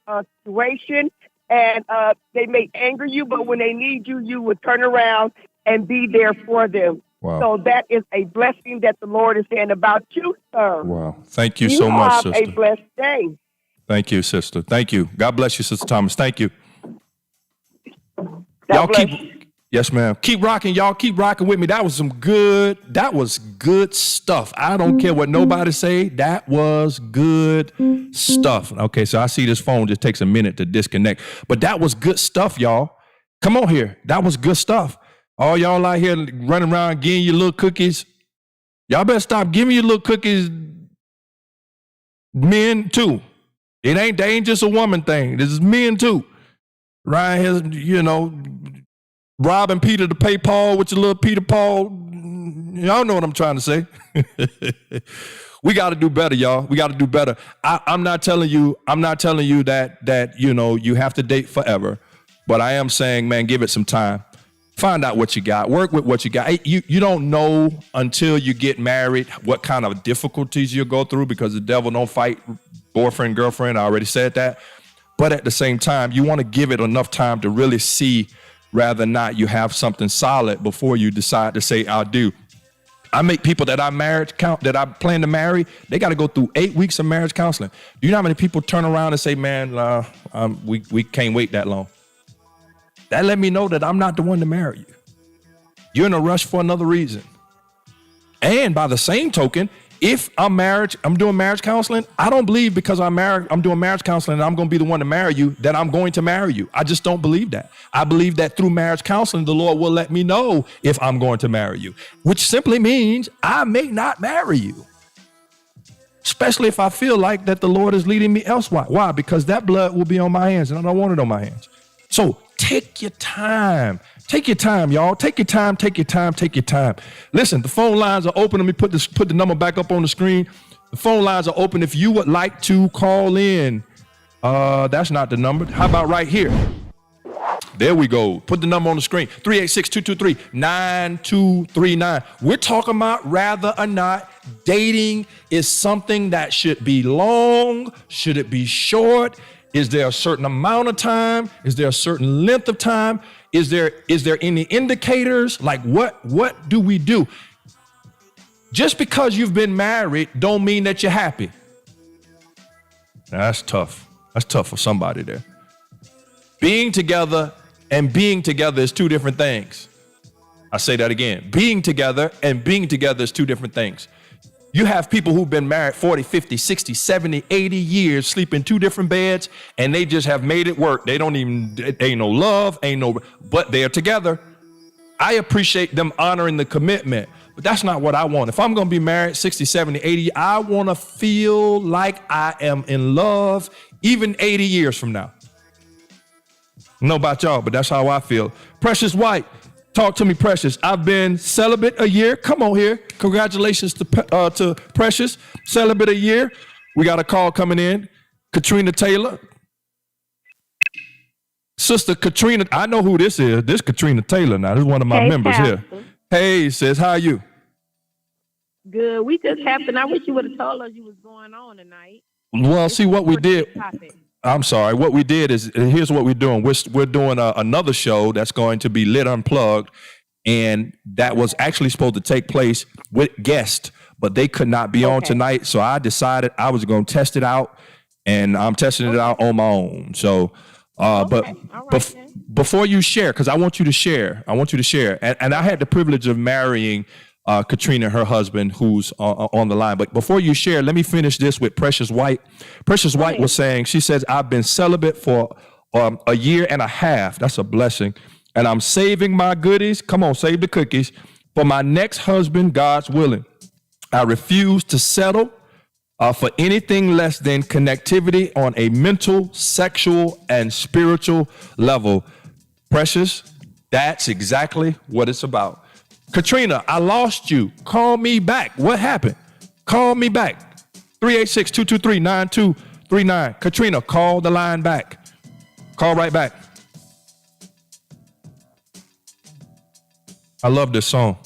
situation. And they may anger you, but when they need you, you would turn around and be there for them. Wow. So that is a blessing that the Lord is saying about you, sir. Wow. Thank you so much, sister. You have a blessed day. Thank you, sister. Thank you. God bless you, Sister Thomas. Thank you. God bless you. Yes, ma'am. Keep rocking, y'all. Keep rocking with me. That was good stuff. I don't care what nobody say. That was good stuff. Okay, so I see this phone just takes a minute to disconnect. But that was good stuff, y'all. Come on here. That was good stuff. All y'all out here running around getting your little cookies. Y'all better stop giving your little cookies, men too. They ain't just a woman thing. This is men too. Ryan has, robbing Peter to pay Paul with your little Peter Paul. Y'all know what I'm trying to say. We got to do better, y'all. We got to do better. I'm not telling you that you have to date forever, but I am saying, man, give it some time. Find out what you got. Work with what you got. You don't know until you get married what kind of difficulties you'll go through, because the devil don't fight boyfriend, girlfriend. I already said that. But at the same time, you want to give it enough time to really see, rather than not, you have something solid before you decide to say, I'll do. I make people that I plan to marry, they got to go through 8 weeks of marriage counseling. Do you know how many people turn around and say, man, we can't wait that long? That let me know that I'm not the one to marry you. You're in a rush for another reason. And by the same token, if I'm doing marriage counseling, I don't believe because I'm doing marriage counseling and I'm going to be the one to marry you, that I'm going to marry you. I just don't believe that. I believe that through marriage counseling, the Lord will let me know if I'm going to marry you, which simply means I may not marry you. Especially if I feel like that the Lord is leading me elsewhere. Why? Because that blood will be on my hands and I don't want it on my hands. So take your time. Take your time, y'all. Take your time. Listen, the phone lines are open. Let me put the number back up on the screen. The phone lines are open if you would like to call in. That's not the number. How about right here? There we go. Put the number on the screen. 386-223-9239. We're talking about rather or not dating is something that should be long. Should it be short? Is there a certain amount of time? Is there a certain length of time? Is there any indicators? Like what do we do? Just because you've been married don't mean that you're happy. Now, that's tough. That's tough for somebody there. Being together and being together is two different things. I say that again. Being together and being together is two different things. You have people who've been married 40, 50, 60, 70, 80 years, sleep in two different beds, and they just have made it work. They don't even, ain't no love, but they're together. I appreciate them honoring the commitment, but that's not what I want. If I'm going to be married 60, 70, 80, I want to feel like I am in love even 80 years from now. I don't know about y'all, but that's how I feel. Precious White, talk to me, Precious. I've been celibate a year. Come on here. Congratulations to Precious. Celibate a year. We got a call coming in. Katrina Taylor. Sister Katrina, I know who this is. This Katrina Taylor now. This is one of my members Pastor. here. Hey, sis, how are you? Good. We just happened. I wish you would have told us you was going on tonight. Well, see what we did. Topic. I'm sorry. What we did is, here's what we're doing. We're doing another show that's going to be Lit Unplugged, and that was actually supposed to take place with guests, but they could not be on tonight. So I decided I was going to test it out, and I'm testing it out on my own. So, before you share, because I want you to share. And I had the privilege of marrying Katrina, her husband, who's on the line. But before you share, let me finish this with Precious White. Precious White was saying, she says, I've been celibate for a year and a half. That's a blessing. And I'm saving my goodies. Come on, save the cookies for my next husband, God's willing. I refuse to settle for anything less than connectivity on a mental, sexual, and spiritual level. Precious, that's exactly what it's about. Katrina, I lost you. Call me back. What happened? Call me back. 386-223-9239. Katrina, call the line back. Call right back. I love this song.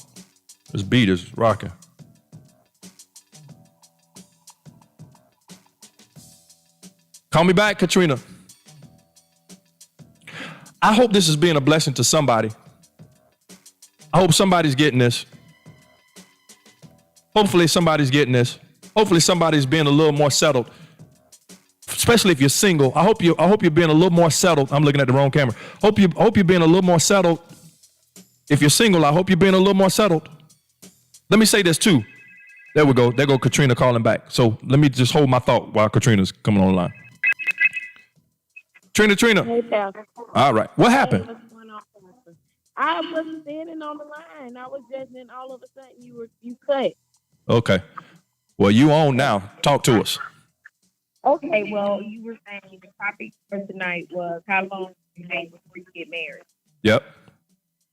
This beat is rocking. Call me back, Katrina. I hope this is being a blessing to somebody. I hope somebody's getting this. Hopefully somebody's getting this. Hopefully somebody's being a little more settled. Especially if you're single. I hope you're being a little more settled. I'm looking at the wrong camera. Hope you're being a little more settled. If you're single, I hope you're being a little more settled. Let me say this too. There we go. There go Katrina calling back. So let me just hold my thought while Katrina's coming on the line. Trina. Hey, Pastor. All right. What happened? Hey, what's going on, Pastor? I was standing on the line. I was just, then all of a sudden you cut. Okay. Well, you on now. Talk to us. Okay, well, you were saying the topic for tonight was how long do you date before you get married, Yep.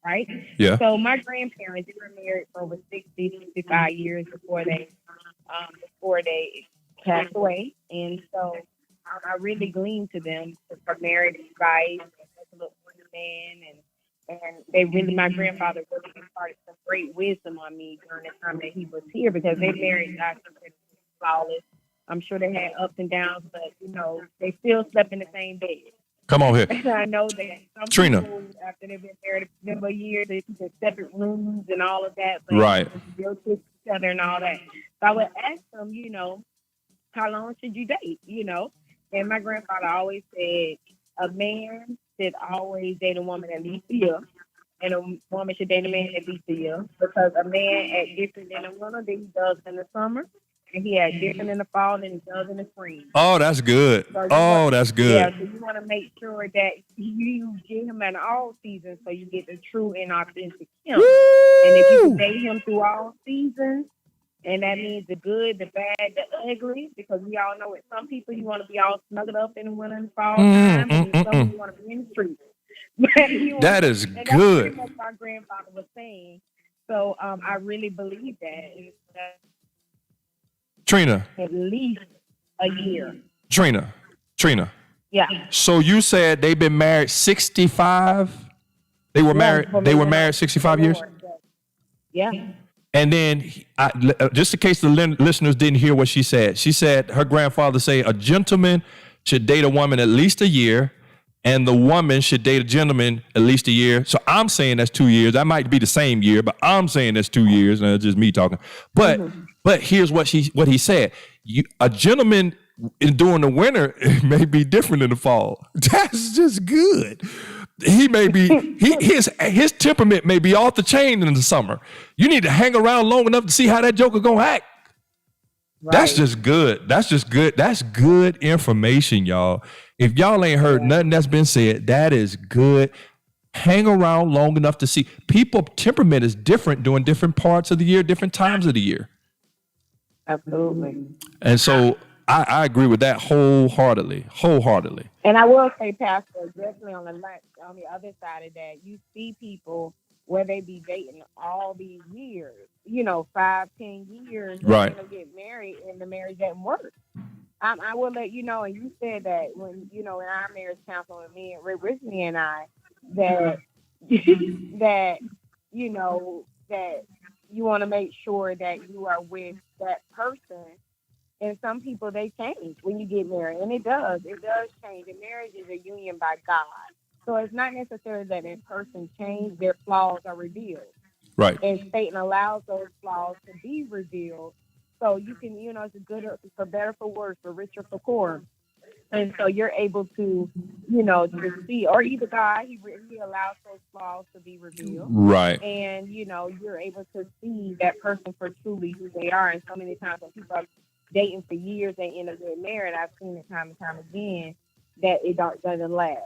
right? Yeah. So my grandparents, they were married for over 60, 65 years before they passed away. And so I really gleaned to them for married advice and look for the man, and they really, my grandfather really imparted some great wisdom on me during the time that he was here, because they married, I consider flawless. I'm sure they had ups and downs, but they still slept in the same bed. Come on here. And I know that some Trina. people, after they've been married a number of years, they keep in separate rooms and all of that. But Right. they still kiss each other and all that. So I would ask them, how long should you date? And my grandfather always said a man should always date a woman at least a year, and a woman should date a man at least a year, because a man acts different in the winter than he does in the summer, and he acts different in the fall than he does in the spring. Oh, that's good. So That's good. Yeah, so you want to make sure that you get him in all seasons, so you get the true and authentic him. Woo! And if you can date him through all seasons, and that means the good, the bad, the ugly, because we all know it. Some people you want to be all snuggled up in the winter and fall time, and some you want to be in the streets. That is and that's good. pretty much my grandfather was saying. So I really believe that. And Trina. at least a year. Trina. Yeah. So you said they've been married 65? They were married 65 years? Yeah. And then, just in case the listeners didn't hear what she said her grandfather said a gentleman should date a woman at least a year, and the woman should date a gentleman at least a year. So I'm saying that's 2 years. That might be the same year, but I'm saying that's 2 years, and it's just me talking. But here's what he said. A gentleman during the winter, it may be different in the fall. That's just good. He may be his temperament may be off the chain in the summer. You need to hang around long enough to see how that joker gonna act. Right. That's just good. That's just good. That's good information, y'all. If y'all ain't heard nothing that's been said, that is good. Hang around long enough to see. People temperament is different during different parts of the year, different times of the year. Absolutely. And so I agree with that wholeheartedly. And I will say, Pastor, definitely on the other side of that, you see people where they be dating all these years, 5-10 years, and Right. they'll get married, and the marriage doesn't work. I will let you know, and you said that when in our marriage counseling with me and Brittany and I, that that that you want to make sure that you are with that person. And some people, they change when you get married, and it does change. And marriage is a union by God, so it's not necessarily that a person changed; their flaws are revealed. Right. And Satan allows those flaws to be revealed, so you can, it's a good, for better, for worse, for richer, for poor. And so you're able to, to see, or either God, he allows those flaws to be revealed. Right. And, you're able to see that person for truly who they are. And so many times when people are dating for years, they end up getting married, I've seen it time and time again, that it doesn't last.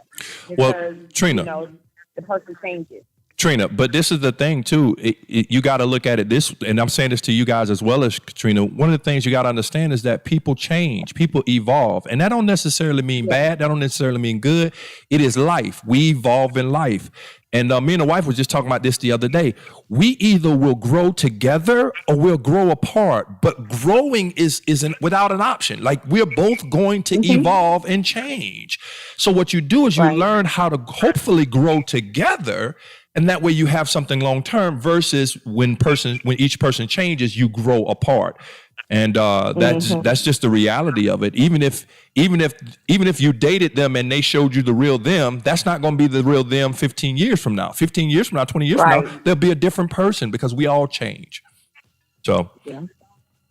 Well, Because, Trina. The person changes. Trina, but this is the thing too. You got to look at it this, and I'm saying this to you guys as well as Katrina. One of the things you got to understand is that people change, people evolve, and that don't necessarily mean bad. That don't necessarily mean good. It is life. We evolve in life. And me and the wife was just talking about this the other day. We either will grow together or we'll grow apart, but growing isn't without an option. Like, we're both going to evolve and change. So what you do is you learn how to hopefully grow together. And that way you have something long term versus when each person changes, you grow apart. And that's just the reality of it. Even if you dated them and they showed you the real them, that's not going to be the real them 15 years from now. 15 years from now, 20 years from now, they'll be a different person because we all change. So,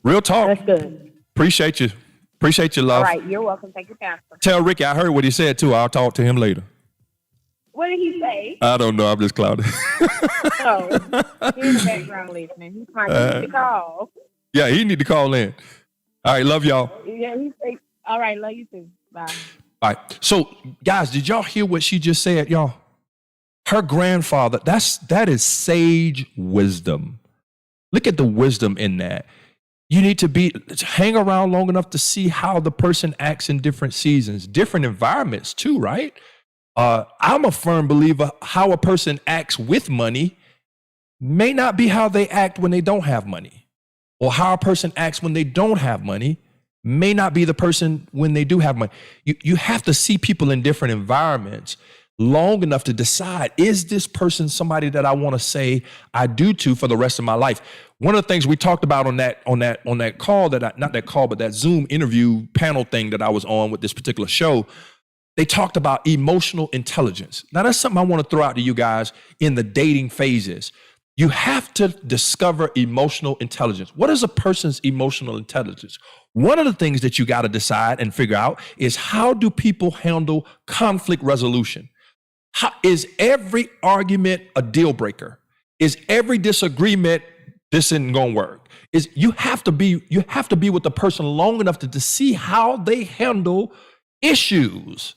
real talk. That's good. Appreciate you. Appreciate your love. All right, you're welcome. Thank you, Pastor. Tell Ricky I heard what he said too. I'll talk to him later. What did he say? I don't know. I'm just clouded. Oh, he's in the background listening. He's trying to call. Yeah, he need to call in. All right, love y'all. Yeah, he say, all right, love you too. Bye. All right. So, guys, did y'all hear what she just said, y'all? Her grandfather, that is sage wisdom. Look at the wisdom in that. You need to hang around long enough to see how the person acts in different seasons, different environments too, right? I'm a firm believer how a person acts with money may not be how they act when they don't have money, or how a person acts when they don't have money may not be the person when they do have money. You have to see people in different environments long enough to decide, is this person somebody that I want to say I do to for the rest of my life? One of the things we talked about on that call, that Zoom interview panel thing that I was on with this particular show, they talked about emotional intelligence. Now, that's something I want to throw out to you guys in the dating phases. You have to discover emotional intelligence. What is a person's emotional intelligence? One of the things that you got to decide and figure out is, how do people handle conflict resolution? Is every argument a deal breaker? Is every disagreement, this isn't going to work? You have to be with the person long enough to see how they handle issues.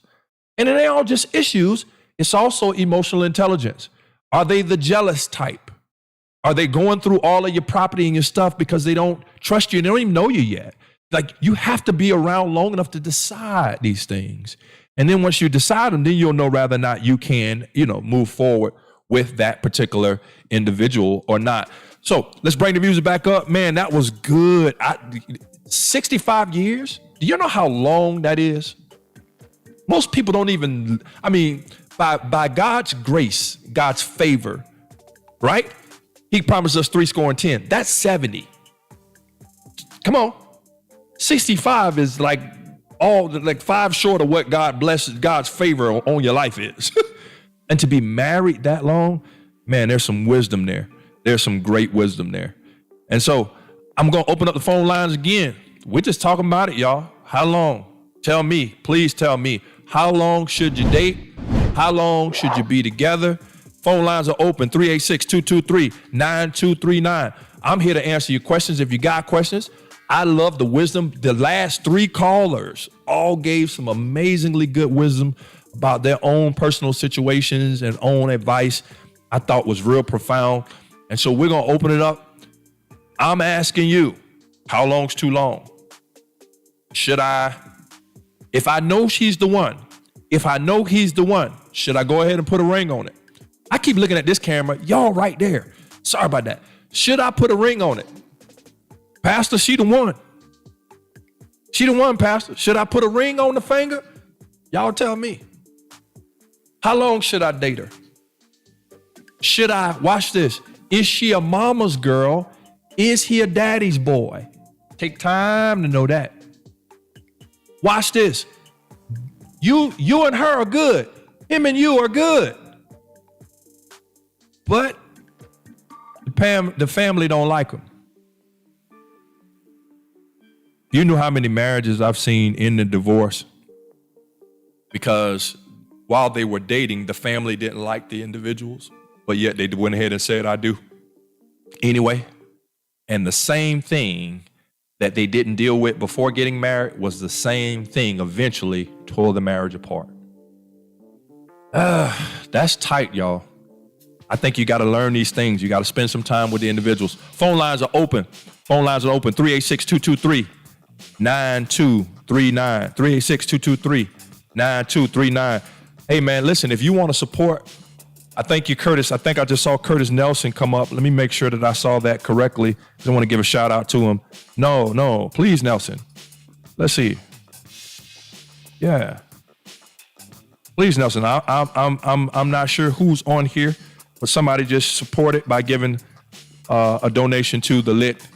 And it ain't all just issues, it's also emotional intelligence. Are they the jealous type? Are they going through all of your property and your stuff because they don't trust you and they don't even know you yet? Like, you have to be around long enough to decide these things. And then once you decide them, then you'll know whether or not you can, move forward with that particular individual or not. So let's bring the music back up. Man, that was good. 65 years. Do you know how long that is? Most people don't even, by God's grace, God's favor, right? He promised us 70. That's 70. Come on. 65 is like 5 short of what God's favor on your life is. And to be married that long, man, there's some wisdom there. There's some great wisdom there. And so I'm going to open up the phone lines again. We're just talking about it, y'all. How long? Tell me, please tell me. How long should you date? How long should you be together? Phone lines are open, 386-223-9239. I'm here to answer your questions. If you got questions, I love the wisdom. The last 3 callers all gave some amazingly good wisdom about their own personal situations and own advice. I thought was real profound. And so we're going to open it up. I'm asking you, how long's too long? Should I, if I know she's the one, if I know he's the one, should I go ahead and put a ring on it? I keep looking at this camera. Y'all right there. Sorry about that. Should I put a ring on it? Pastor, she the one. She the one, Pastor. Should I put a ring on the finger? Y'all tell me. How long should I date her? Should I, watch this, is she a mama's girl? Is he a daddy's boy? Take time to know that. Watch this. You and her are good. Him and you are good. But the family don't like him. You know how many marriages I've seen end in divorce because while they were dating, the family didn't like the individuals, but yet they went ahead and said, I do. Anyway, and the same thing that they didn't deal with before getting married was the same thing eventually tore the marriage apart. That's tight, y'all. I think you got to learn these things. You got to spend some time with the individuals. Phone lines are open. Phone lines are open. 386-223-9239. 386-223-9239. Hey, man, listen, if you want to support, I thank you, Curtis. I think I just saw Curtis Nelson come up. Let me make sure that I saw that correctly. I want to give a shout out to him. No, please, Nelson. Let's see. Yeah. Please, Nelson. I'm not sure who's on here, but somebody just supported by giving a donation to the Lit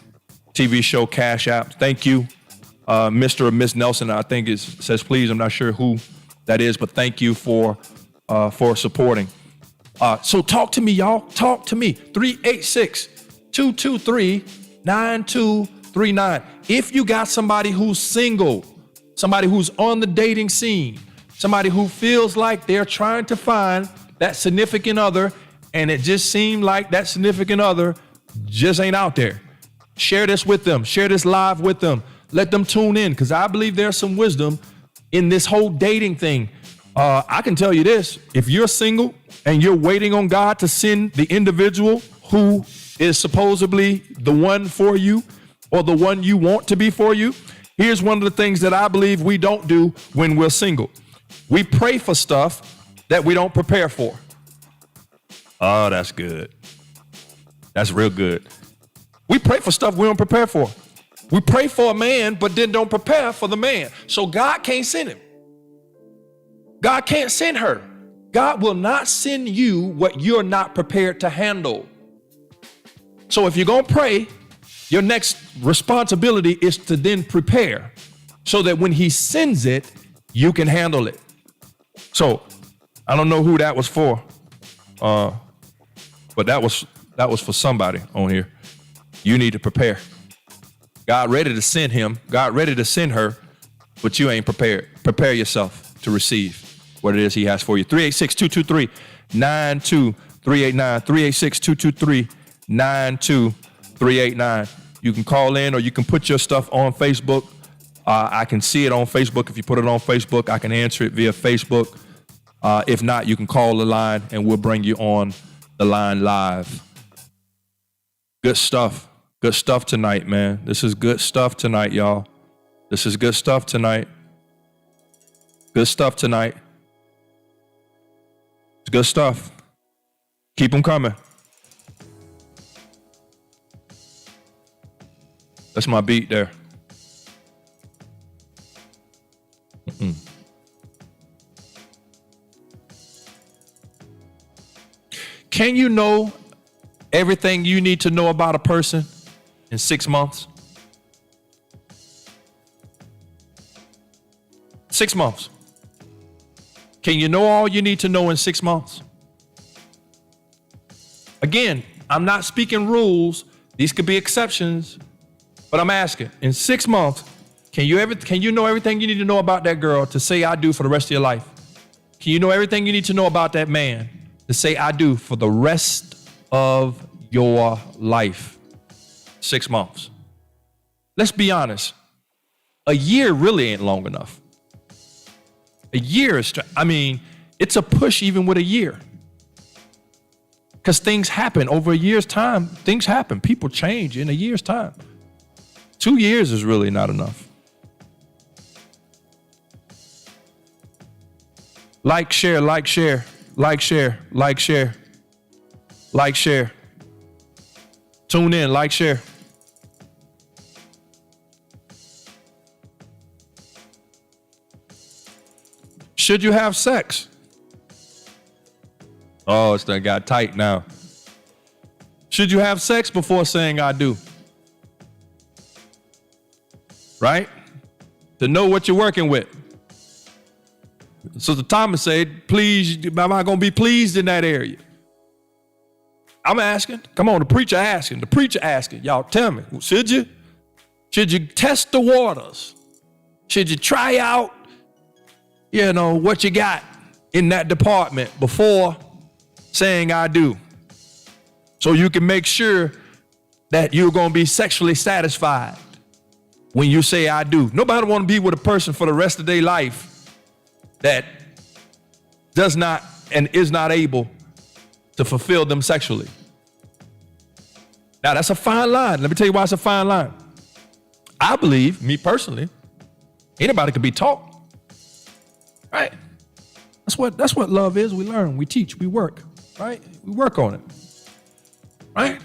TV show Cash App. Thank you, Mr. or Miss Nelson. I think it says please. I'm not sure who that is, but thank you for supporting. So talk to me, y'all. Talk to me. 386-223-9239. If you got somebody who's single, somebody who's on the dating scene, somebody who feels like they're trying to find that significant other, and it just seemed like that significant other just ain't out there. Share this with them. Share this live with them. Let them tune in, because I believe there's some wisdom in this whole dating thing. I can tell you this, if you're single and you're waiting on God to send the individual who is supposedly the one for you or the one you want to be for you, here's one of the things that I believe we don't do when we're single. We pray for stuff that we don't prepare for. Oh, that's good. That's real good. We pray for stuff we don't prepare for. We pray for a man, but then don't prepare for the man. So God can't send him. God can't send her. God will not send you what you're not prepared to handle. So if you're going to pray, your next responsibility is to then prepare so that when he sends it, you can handle it. So I don't know who that was for, but that was for somebody on here. You need to prepare. God ready to send him, God ready to send her, but you ain't prepared. Prepare yourself to receive what it is he has for you. 386-223-9239. 386-223-9239. You can call in or you can put your stuff on Facebook. I can see it on Facebook. If you put it on Facebook, I can answer it via Facebook. If not, you can call the line and we'll bring you on the line live. Good stuff. Good stuff tonight, man. This is good stuff tonight, y'all. This is good stuff tonight. Good stuff tonight. It's good stuff. Keep them coming. That's my beat there. Can you know everything you need to know about a person in 6 months? 6 months. Can you know all you need to know in 6 months? Again, I'm not speaking rules. These could be exceptions, but I'm asking, in 6 months, Can you know everything you need to know about that girl to say I do for the rest of your life? Can you know everything you need to know about that man to say I do for the rest of your life? 6 months. Let's be honest. A year really ain't long enough. A year is, it's a push even with a year. Because things happen over a year's time. Things happen. People change in a year's time. 2 years is really not enough. Like, share, like, share, like, share, like, share, like, share. Tune in, like, share. Should you have sex? Oh, it's done got tight now. Should you have sex before saying I do? Right? To know what you're working with. Sister Thomas said, please, am I going to be pleased in that area? I'm asking. Come on, the preacher asking. The preacher asking. Y'all tell me, should you? Should you test the waters? Should you try out, what you got in that department before saying I do? So you can make sure that you're going to be sexually satisfied when you say I do. Nobody want to be with a person for the rest of their life that does not and is not able to fulfill them sexually. Now, that's a fine line. Let me tell you why it's a fine line. I believe, me personally, anybody can be taught. Right? That's what love is. We learn, we teach, we work. Right? We work on it. Right?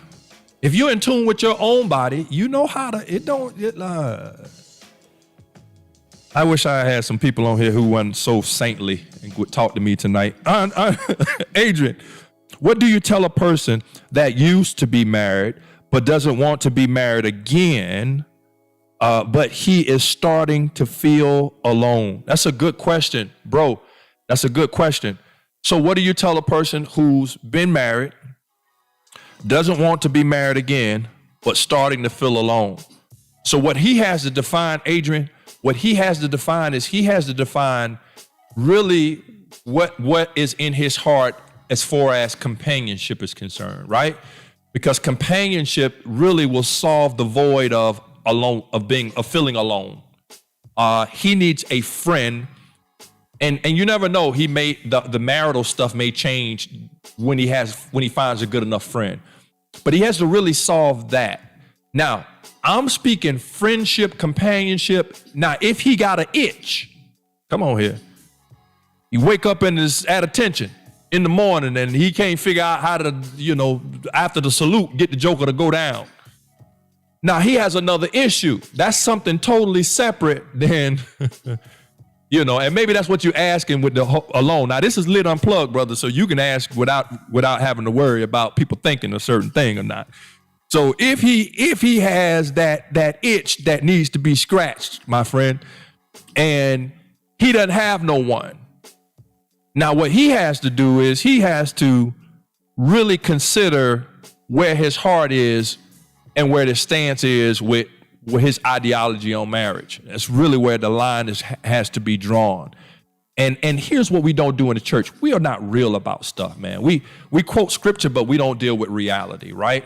If you're in tune with your own body, you know how to, I wish I had some people on here who weren't so saintly and would talk to me tonight. Adrian, what do you tell a person that used to be married but doesn't want to be married again, but he is starting to feel alone? That's a good question, bro. That's a good question. So what do you tell a person who's been married, doesn't want to be married again, but starting to feel alone? So what he has to define, Adrian, what he has to define is he has to define really what is in his heart as far as companionship is concerned, right? Because companionship really will solve the void of feeling alone. He needs a friend, and you never know. He may the marital stuff may change when he finds a good enough friend, but he has to really solve that. Now, I'm speaking friendship, companionship. Now, if he got an itch, come on here. You wake up and is at attention in the morning and he can't figure out how to, after the salute, get the joker to go down. Now, he has another issue. That's something totally separate than, and maybe that's what you're asking with the alone. Now, this is Lit Unplugged, brother, so you can ask without having to worry about people thinking a certain thing or not. So if he has that itch that needs to be scratched, my friend, and he doesn't have no one, now what he has to do is he has to really consider where his heart is and where the stance is with his ideology on marriage. That's really where the line has to be drawn. And here's what we don't do in the church. We are not real about stuff, man. We quote scripture, but we don't deal with reality, right?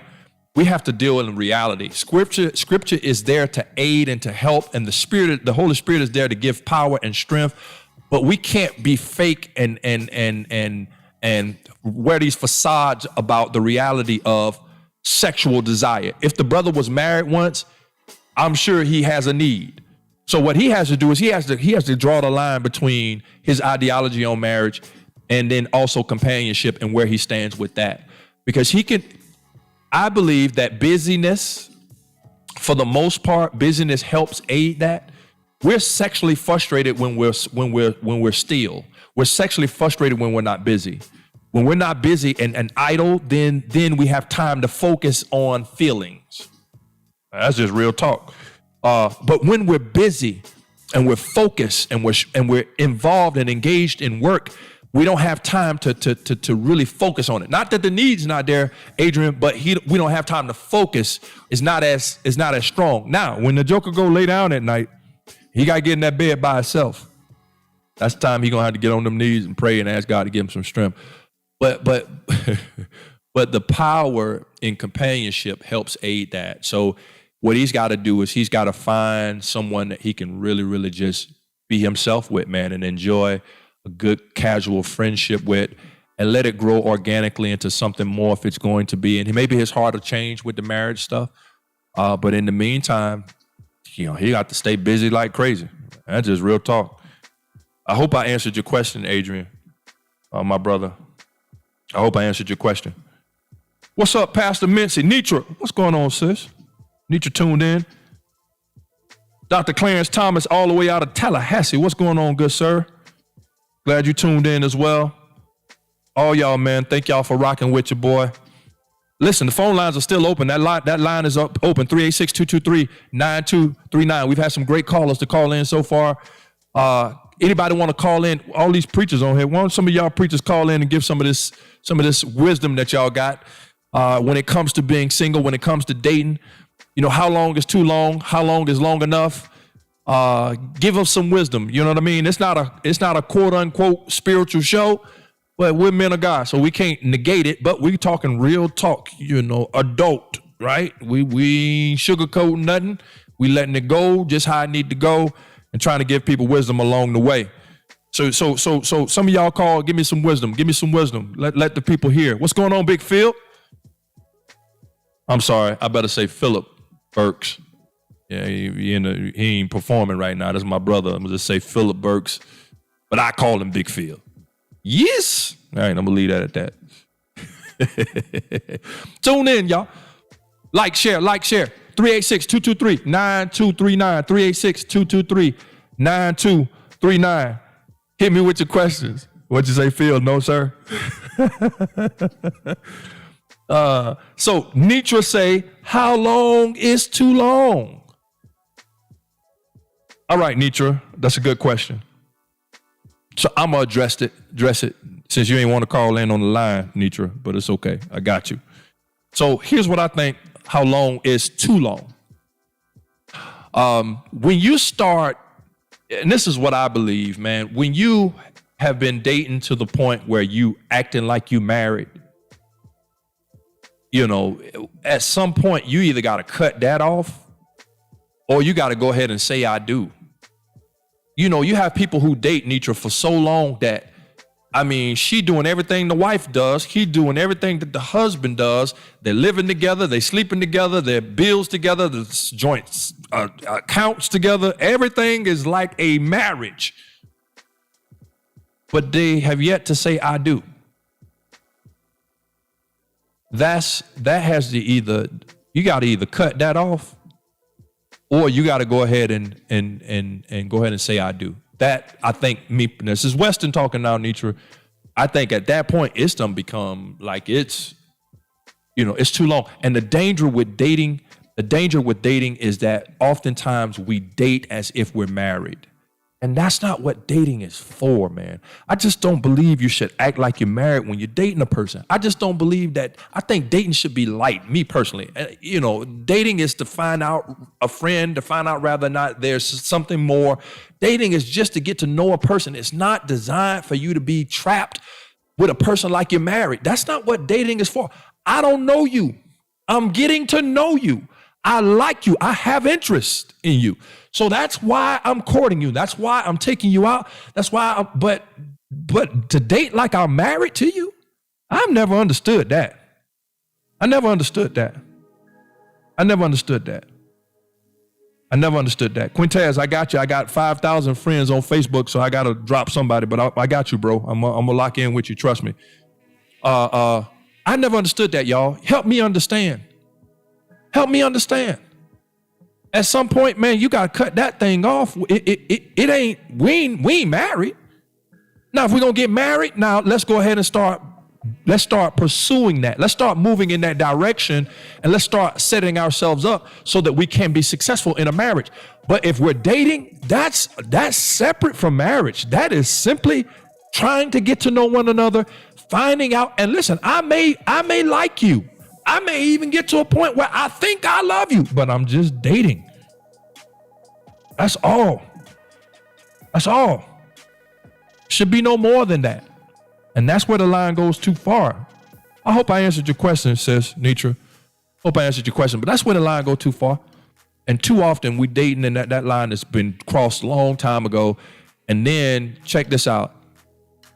We have to deal in reality. Scripture is there to aid and to help, and the Holy Spirit is there to give power and strength. But we can't be fake and wear these facades about the reality of sexual desire. If the brother was married once, I'm sure he has a need. So what he has to do is he has to draw the line between his ideology on marriage and then also companionship and where he stands with that, because I believe that busyness, for the most part, busyness helps aid that. We're sexually frustrated when we're still. We're sexually frustrated when we're not busy. When we're not busy and idle, then we have time to focus on feelings. That's just real talk. But when we're busy and we're focused and we're involved and engaged in work, we don't have time to really focus on it. Not that the need's not there, Adrian, but we don't have time to focus. It's not as strong. Now, when the joker go lay down at night He got to get in that bed by himself. That's the time he gonna have to get on them knees and pray and ask God to give him some strength. But but the power in companionship helps aid that. So what he's got to do is he's got to find someone that he can really, really just be himself with, man, and enjoy a good casual friendship with, and let it grow organically into something more if it's going to be. And maybe his heart will change with the marriage stuff. But in the meantime, he got to stay busy like crazy. That's just real talk. I hope I answered your question, Adrian, my brother. I hope I answered your question. What's up, Pastor Mincy? Nitra, what's going on, sis? Nitra tuned in. Dr. Clarence Thomas all the way out of Tallahassee. What's going on, good sir? Glad you tuned in as well. All y'all, man, thank y'all for rocking with your boy. Listen, the phone lines are still open. That line is open, 386-223-9239. We've had some great callers to call in so far. Anybody want to call in? All these preachers on here. Why don't some of y'all preachers call in and give some of this wisdom that y'all got when it comes to being single, when it comes to dating? You know, how long is too long? How long is long enough? Give us some wisdom. You know what I mean? It's not a quote unquote spiritual show, but we're men of God, so we can't negate it. But we talking real talk. You know, adult, right? We ain't sugarcoating nothing. We letting it go just how it need to go, and trying to give people wisdom along the way. So some of y'all call, give me some wisdom. Give me some wisdom. Let the people hear. What's going on, Big Phil? I'm sorry, I better say Philip Burks. Yeah, he ain't performing right now. That's my brother. I'm gonna just say Philip Burks, but I call him Big Phil. Yes. All right, I'm gonna leave that at that. Tune in, y'all. Like, share. 386-223-9239. 386-223-9239. Hit me with your questions. What'd you say, Phil? No, sir. So Nitra say, how long is too long? All right, Nitra, that's a good question. So I'm gonna address it since you ain't want to call in on the line, Nitra, but it's okay. I got you. So here's what I think how long is too long. When you start, and this is what I believe, man, when you have been dating to the point where you acting like you married, you know, at some point you either got to cut that off or you got to go ahead and say, I do. You know, you have people who date Nitra for so long that, I mean, she doing everything the wife does. He doing everything that the husband does. They're living together. They sleeping together. Their bills together. The joint accounts together. Everything is like a marriage. But they have yet to say, I do. That has to you got to either cut that off or you got to go ahead and go ahead and say, I do. That, I think, this is Weston talking now, Nitra. I think at that point, it's done become like it's too long. And the danger with dating is that oftentimes we date as if we're married. And that's not what dating is for, man. I just don't believe you should act like you're married when you're dating a person. I just don't believe that. I think dating should be light, me personally. You know, dating is to find out a friend, to find out rather not there's something more. Dating is just to get to know a person. It's not designed for you to be trapped with a person like you're married. That's not what dating is for. I don't know you. I'm getting to know you. I like you. I have interest in you. So that's why I'm courting you. That's why I'm taking you out. That's why but to date like I'm married to you, I've never understood that. I never understood that. Quintez, I got you. I got 5,000 friends on Facebook, so I got to drop somebody, but I got you, bro. I'm going to lock in with you. Trust me. I never understood that, y'all. Help me understand. At some point, man, you got to cut that thing off. It ain't, we ain't married. Now, if we're going to get married, now let's go ahead and start pursuing that. Let's start moving in that direction and let's start setting ourselves up so that we can be successful in a marriage. But if we're dating, that's separate from marriage. That is simply trying to get to know one another, finding out. And listen, I may like you. I may even get to a point where I think I love you, but I'm just dating. That's all. That's all. Should be no more than that. And that's where the line goes too far. I hope I answered your question, sis, Nitra. Hope I answered your question, but that's where the line go too far. And too often we dating and that line has been crossed a long time ago. And then check this out.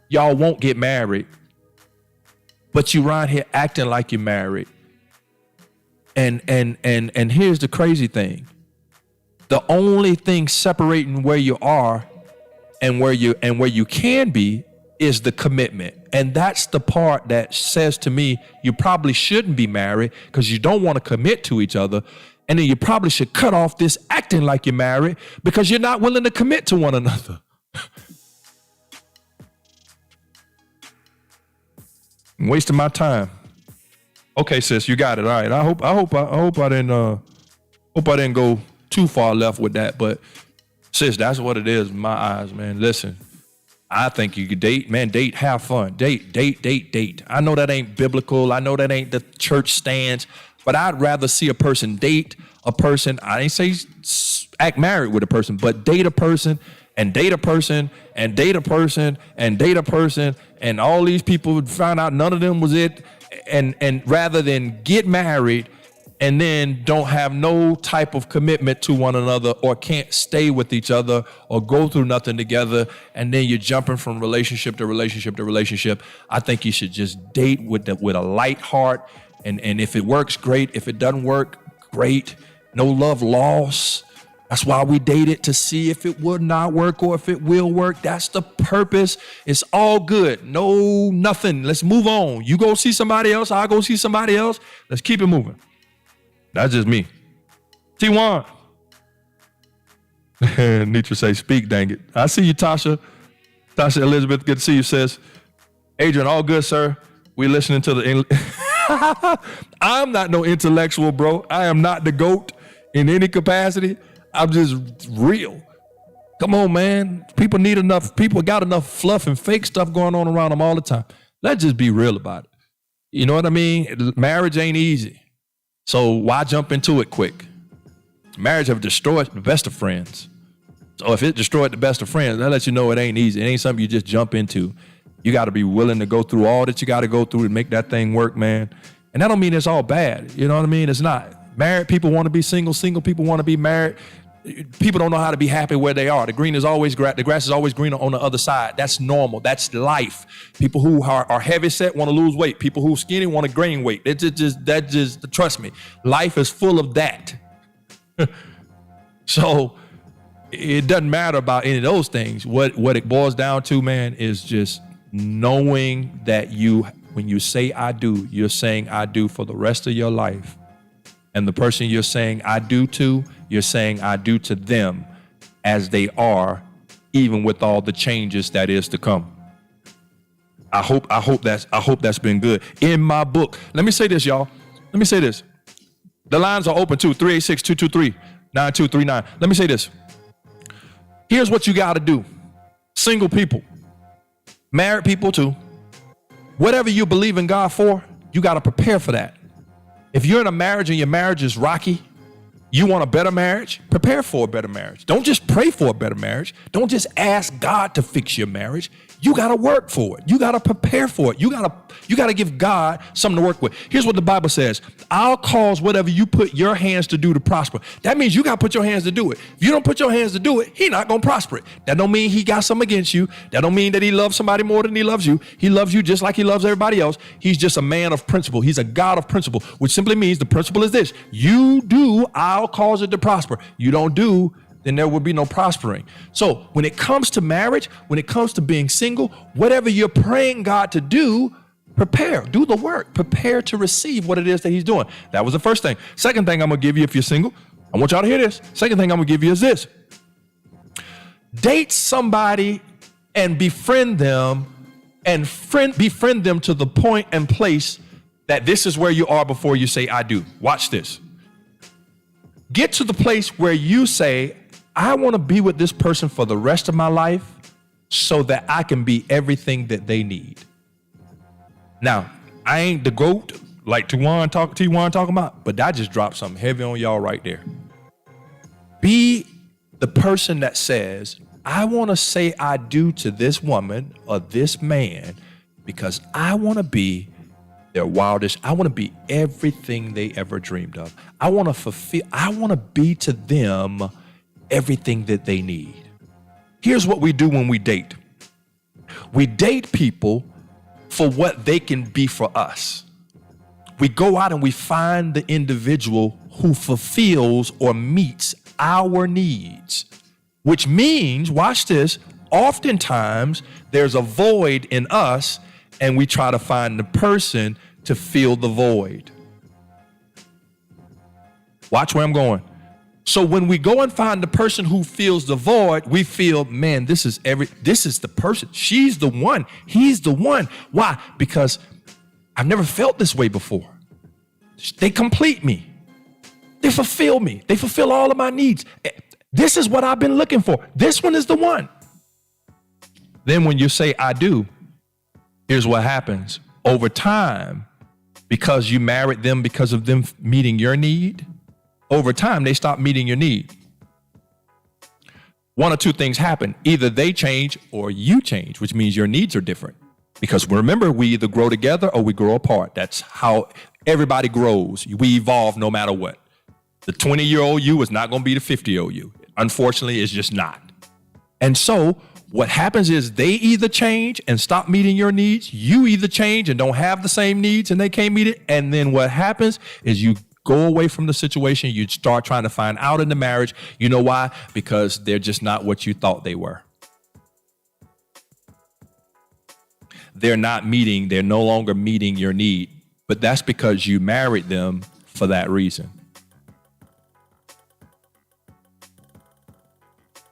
Y'all won't get married, but you around here acting like you're married. And here's the crazy thing. The only thing separating where you are and where you can be is the commitment. And that's the part that says to me, you probably shouldn't be married because you don't want to commit to each other. And then you probably should cut off this acting like you're married because you're not willing to commit to one another. I'm wasting my time. Okay, sis, you got it. All right. I hope I didn't go too far left with that, but sis, that's what it is in my eyes, man. Listen, I think you could date, man. Date, have fun. Date. I know that ain't biblical. I know that ain't the church stance, but I'd rather see a person date a person. I ain't say act married with a person, but date a person and date a person and date a person and date a person, and all these people would find out none of them was it, and rather than get married and then don't have no type of commitment to one another or can't stay with each other or go through nothing together, and then you're jumping from relationship to relationship to relationship. I think you should just date with a light heart, and if it works, great. If it doesn't work, great. No love lost. That's why we dated, to see if it would not work or if it will work. That's the purpose. It's all good. No, nothing. Let's move on. You go see somebody else. I'll go see somebody else. Let's keep it moving. That's just me. T1. Nitra say, speak, dang it. I see you, Tasha. Tasha Elizabeth, good to see you, sis. Adrian, all good, sir. We listening to the... I'm not no intellectual, bro. I am not the GOAT in any capacity. I'm just real. Come on, man. People got enough fluff and fake stuff going on around them all the time. Let's just be real about it. You know what I mean? Marriage ain't easy. So why jump into it quick? Marriage have destroyed the best of friends. So if it destroyed the best of friends, that lets you know it ain't easy. It ain't something you just jump into. You got to be willing to go through all that you got to go through to make that thing work, man. And that don't mean it's all bad. You know what I mean? It's not. Married people want to be single. Single people want to be married. People don't know how to be happy where they are. The grass is always greener on the other side. That's normal. That's life. People who are heavy set want to lose weight. People who are skinny want to gain weight. Trust me, life is full of that. So it doesn't matter about any of those things. What it boils down to, man, is just knowing that when you say I do, you're saying I do for the rest of your life. And the person you're saying I do to, you're saying I do to them as they are, even with all the changes that is to come. I hope that's been good. In my book, let me say this, y'all. Let me say this. The lines are open too, 386-223-9239. Let me say this. Here's what you got to do. Single people, married people too. Whatever you believe in God for, you got to prepare for that. If you're in a marriage and your marriage is rocky, you want a better marriage, prepare for a better marriage. Don't just pray for a better marriage. Don't just ask God to fix your marriage. You got to work for it. You got to prepare for it. You got to give God something to work with. Here's what the Bible says. I'll cause whatever you put your hands to do to prosper. That means you got to put your hands to do it. If you don't put your hands to do it, he's not going to prosper it. That don't mean he got something against you. That don't mean that he loves somebody more than he loves you. He loves you just like he loves everybody else. He's just a man of principle. He's a God of principle, which simply means the principle is this. You do, I'll cause it to prosper. You don't do, then there will be no prospering. So when it comes to marriage, when it comes to being single, whatever you're praying God to do, prepare, do the work, prepare to receive what it is that he's doing. That was the first thing. Second thing I'm going to give you if you're single, I want y'all to hear this. Second thing I'm going to give you is this. Date somebody and befriend them and befriend them to the point and place that this is where you are before you say, I do. Watch this. Get to the place where you say, I want to be with this person for the rest of my life so that I can be everything that they need. Now, I ain't the GOAT like T1 talking about, but I just dropped something heavy on y'all right there. Be the person that says, I want to say I do to this woman or this man because I want to be their wildest. I want to be everything they ever dreamed of. I want to be to them everything that they need. Here's what we do when we date. We date people for what they can be for us. We go out and we find the individual who fulfills or meets our needs, which means, watch this, oftentimes there's a void in us and we try to find the person to fill the void. Watch where I'm going. So when we go and find the person who fills the void, we feel, man, this is the person. She's the one. He's the one. Why? Because I've never felt this way before. They complete me. They fulfill me. They fulfill all of my needs. This is what I've been looking for. This one is the one. Then when you say I do, here's what happens. Over time, because you married them because of them meeting your need, over time, they stop meeting your need. One or two things happen. Either they change or you change, which means your needs are different. Because remember, we either grow together or we grow apart. That's how everybody grows. We evolve no matter what. The 20-year-old you is not going to be the 50-year-old you. Unfortunately, it's just not. And so what happens is they either change and stop meeting your needs. You either change and don't have the same needs and they can't meet it. And then what happens is you go away from the situation. You start trying to find out in the marriage. You know why? Because they're just not what you thought they were. They're no longer meeting your need. But that's because you married them for that reason.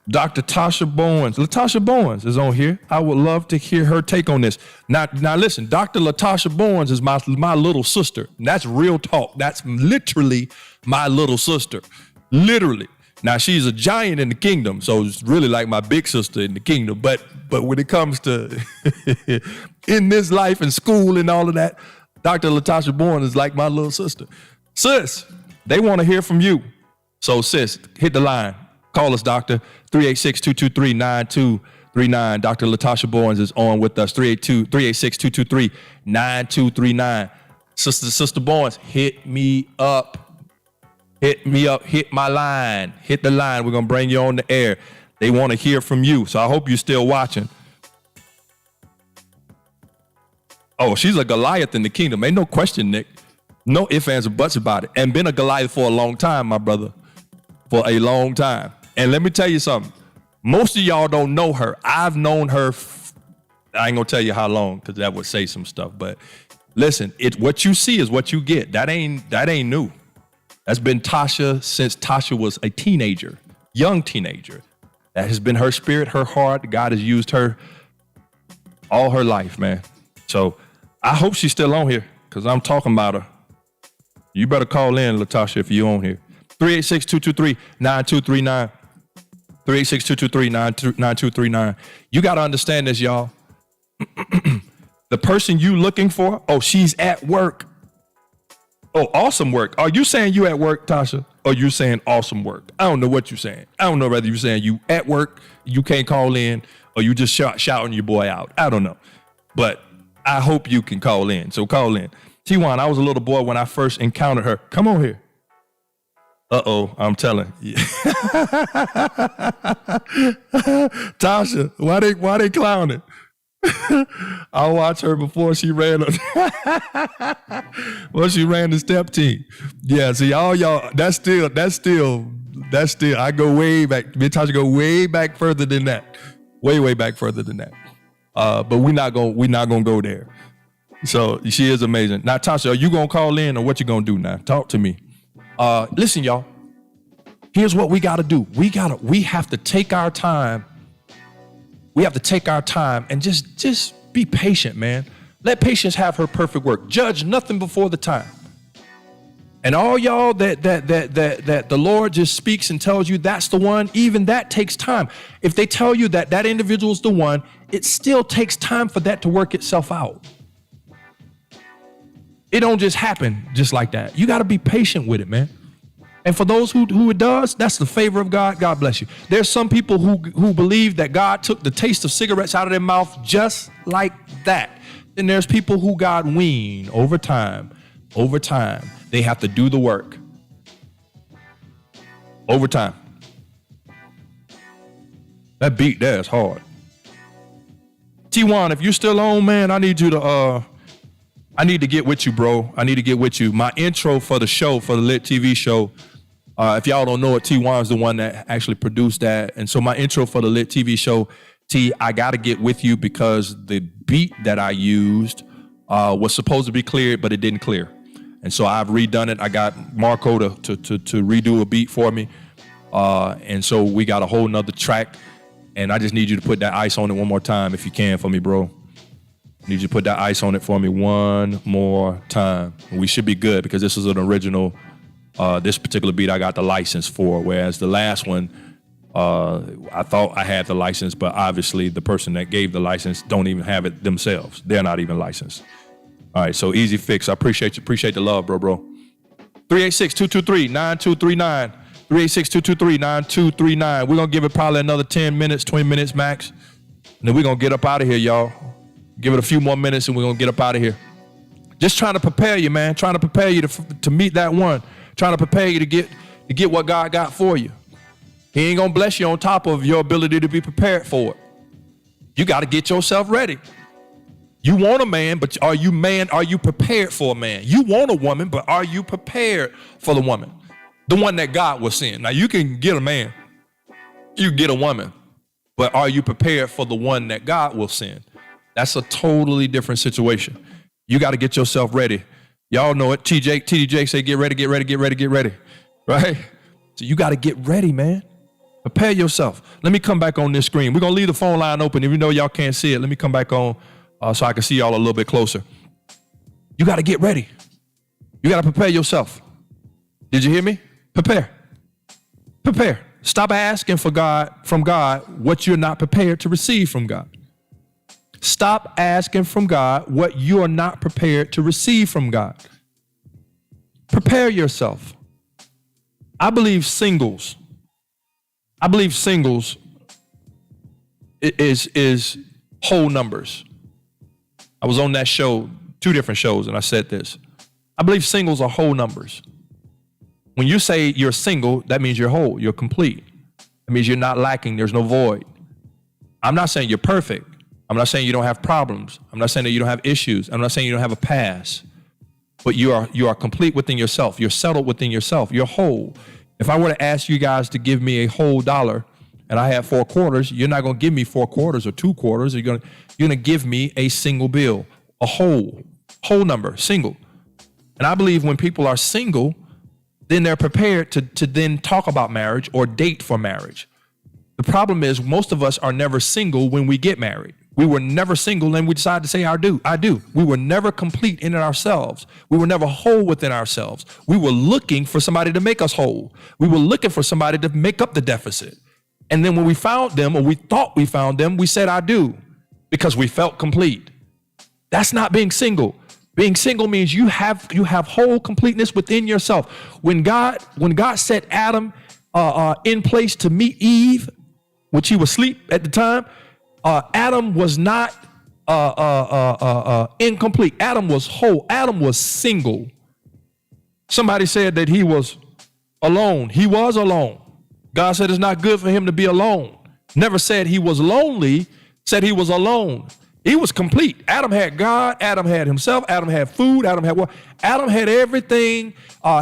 Dr. Latasha Bowens is on here. I would love to hear her take on this. Now listen, Dr. Latasha Bowens is my little sister. And that's real talk. That's literally my little sister. Literally. Now she's a giant in the kingdom, so it's really like my big sister in the kingdom. But when it comes to in this life and school and all of that, Dr. Latasha Bowens is like my little sister. Sis, they want to hear from you. So sis, hit the line. Call us, doctor, 386-223-9239. Dr. Latasha Bowens is on with us, 386-223-9239. Sister Bowens, hit me up. Hit my line. Hit the line. We're going to bring you on the air. They want to hear from you, so I hope you're still watching. Oh, she's a Goliath in the kingdom. Ain't no question, Nick. No ifs, ands, or buts about it. And been a Goliath for a long time, my brother. For a long time. And let me tell you something. Most of y'all don't know her. I've known her. I ain't gonna tell you how long because that would say some stuff. But listen, what you see is what you get. That ain't new. That's been Tasha since Tasha was a teenager, young teenager. That has been her spirit, her heart. God has used her all her life, man. So I hope she's still on here because I'm talking about her. You better call in, Latasha, if you're on here. 386-223-9239. 386-223-9239. You got to understand this, y'all. The person you looking for, she's at work. Oh, awesome work. Are you saying you at work, Tasha? Or you saying awesome work? I don't know what you're saying. I don't know whether you're saying you at work, you can't call in, or you just shouting your boy out. I don't know. But I hope you can call in. So call in. T1, I was a little boy when I first encountered her. Come on here. Uh-oh, I'm telling you. Tasha, why they clowning? I watched her before she ran the step team. Yeah, see, all y'all, that's still, I go way back. Me and Tasha go way back further than that. Way back further than that. But we're not gonna go there. So she is amazing. Now, Tasha, are you gonna call in or what you gonna do now? Talk to me. Listen, y'all, here's what we got to do. We have to take our time. We have to take our time and just be patient, man. Let patience have her perfect work. Judge nothing before the time. And all y'all that the Lord just speaks and tells you that's the one, even that takes time. If they tell you that individual is the one, it still takes time for that to work itself out. It don't just happen just like that. You got to be patient with it, man. And for those who it does, that's the favor of God. God bless you. There's some people who believe that God took the taste of cigarettes out of their mouth just like that. Then there's people who God weaned over time. Over time, they have to do the work. Over time. That beat there is hard. T1, if you're still on, man, I need to get with you, bro. I need to get with you. My intro for the show, for the Lit TV show, if y'all don't know it, T1 is the one that actually produced that. And so my intro for the Lit TV show, T, I got to get with you because the beat that I used was supposed to be cleared, but it didn't clear. And so I've redone it. I got Marco to redo a beat for me. And so we got a whole nother track. And I just need you to put that ice on it one more time if you can for me, bro. I need you to put that ice on it for me one more time. We should be good because this is an original. This particular beat I got the license for, whereas the last one, I thought I had the license, but obviously the person that gave the license don't even have it themselves. They're not even licensed. All right, so easy fix. I appreciate you. Appreciate the love, bro. 386-223-9239. 386-223-9239. We're going to give it probably another 10 minutes, 20 minutes max. And then we're going to get up out of here, y'all. Give it a few more minutes and we're going to get up out of here. Just trying to prepare you, man. Trying to prepare you to meet that one. Trying to prepare you to get what God got for you. He ain't going to bless you on top of your ability to be prepared for it. You got to get yourself ready. You want a man, but are you prepared for a man? You want a woman, but are you prepared for the woman? The one that God will send. Now, you can get a man, you can get a woman, but are you prepared for the one that God will send? That's a totally different situation. You got to get yourself ready. Y'all know it. TDJ say, get ready, get ready, get ready, get ready, right? So you got to get ready, man. Prepare yourself. Let me come back on this screen. We're going to leave the phone line open. Even though y'all can't see it, let me come back on so I can see y'all a little bit closer. You got to get ready. You got to prepare yourself. Did you hear me? Prepare. Stop asking from God what you're not prepared to receive from God. Stop asking from God what you are not prepared to receive from God. Prepare yourself. I believe singles is whole numbers. I was on that show, 2 different shows, and I said this. I believe singles are whole numbers. When you say you're single, that means you're whole, you're complete. That means you're not lacking, there's no void. I'm not saying you're perfect. I'm not saying you don't have problems. I'm not saying that you don't have issues. I'm not saying you don't have a past. But you are complete within yourself. You're settled within yourself. You're whole. If I were to ask you guys to give me a whole dollar and I have 4 quarters, you're not going to give me 4 quarters or 2 quarters. You're going to give me a single bill, a whole number, single. And I believe when people are single, then they're prepared to then talk about marriage or date for marriage. The problem is most of us are never single when we get married. We were never single and we decided to say, I do. We were never complete in ourselves. We were never whole within ourselves. We were looking for somebody to make us whole. We were looking for somebody to make up the deficit. And then when we found them, or we thought we found them, we said, I do, because we felt complete. That's not being single. Being single means you have whole completeness within yourself. When God set Adam in place to meet Eve, which he was asleep at the time, Adam was not incomplete. Adam was whole. Adam was single. Somebody said that he was alone. He was alone. God said it's not good for him to be alone. Never said he was lonely, said he was alone. He was complete. Adam had God. Adam had himself. Adam had food. Adam had what? Adam had everything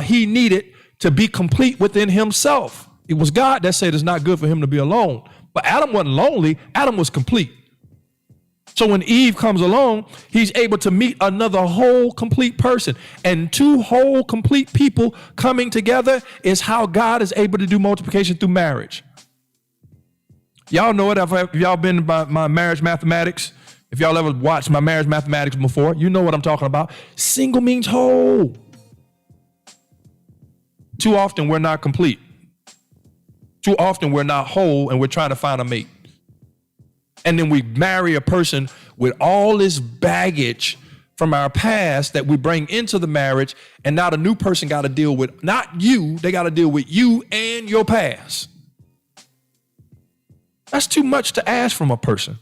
he needed to be complete within himself. It was God that said it's not good for him to be alone. But Adam wasn't lonely. Adam was complete. So when Eve comes along, he's able to meet another whole, complete person. And 2 whole, complete people coming together is how God is able to do multiplication through marriage. Y'all know it. If y'all been by my marriage mathematics, if y'all ever watched my marriage mathematics before, you know what I'm talking about. Single means whole. Too often we're not complete. Too often we're not whole and we're trying to find a mate. And then we marry a person with all this baggage from our past that we bring into the marriage, and now the new person got to deal with, not you, they got to deal with you and your past. That's too much to ask from a person.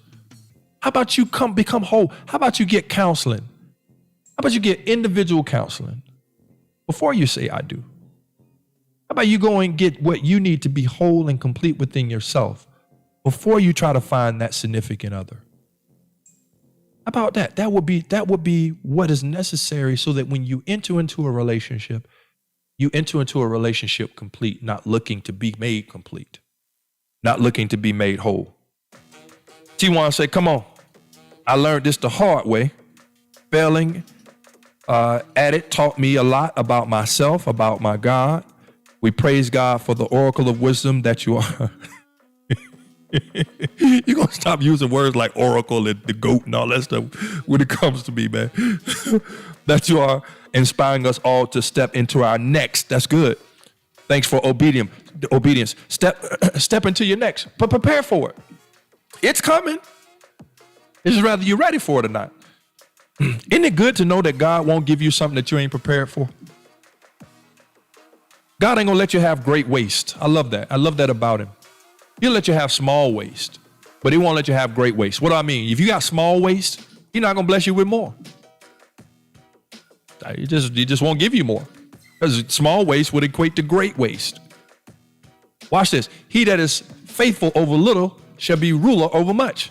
How about you become whole? How about you get counseling? How about you get individual counseling before you say I do? How about you go and get what you need to be whole and complete within yourself before you try to find that significant other? How about that? That would be what is necessary so that when you enter into a relationship, you enter into a relationship complete, not looking to be made complete, not looking to be made whole. T1 say, come on. I learned this the hard way. Failing at it taught me a lot about myself, about my God. We praise God for the oracle of wisdom that you are. You're going to stop using words like oracle and the goat and all that stuff when it comes to me, man. That you are inspiring us all to step into our next. That's good. Thanks for obedience. Step into your next, but prepare for it. It's coming. It's just whether you're ready for it or not. Isn't it good to know that God won't give you something that you ain't prepared for? God ain't gonna let you have great waste. I love that. I love that about him. He'll let you have small waste, but he won't let you have great waste. What do I mean? If you got small waste, he's not gonna bless you with more. He just won't give you more. Because small waste would equate to great waste. Watch this. He that is faithful over little shall be ruler over much.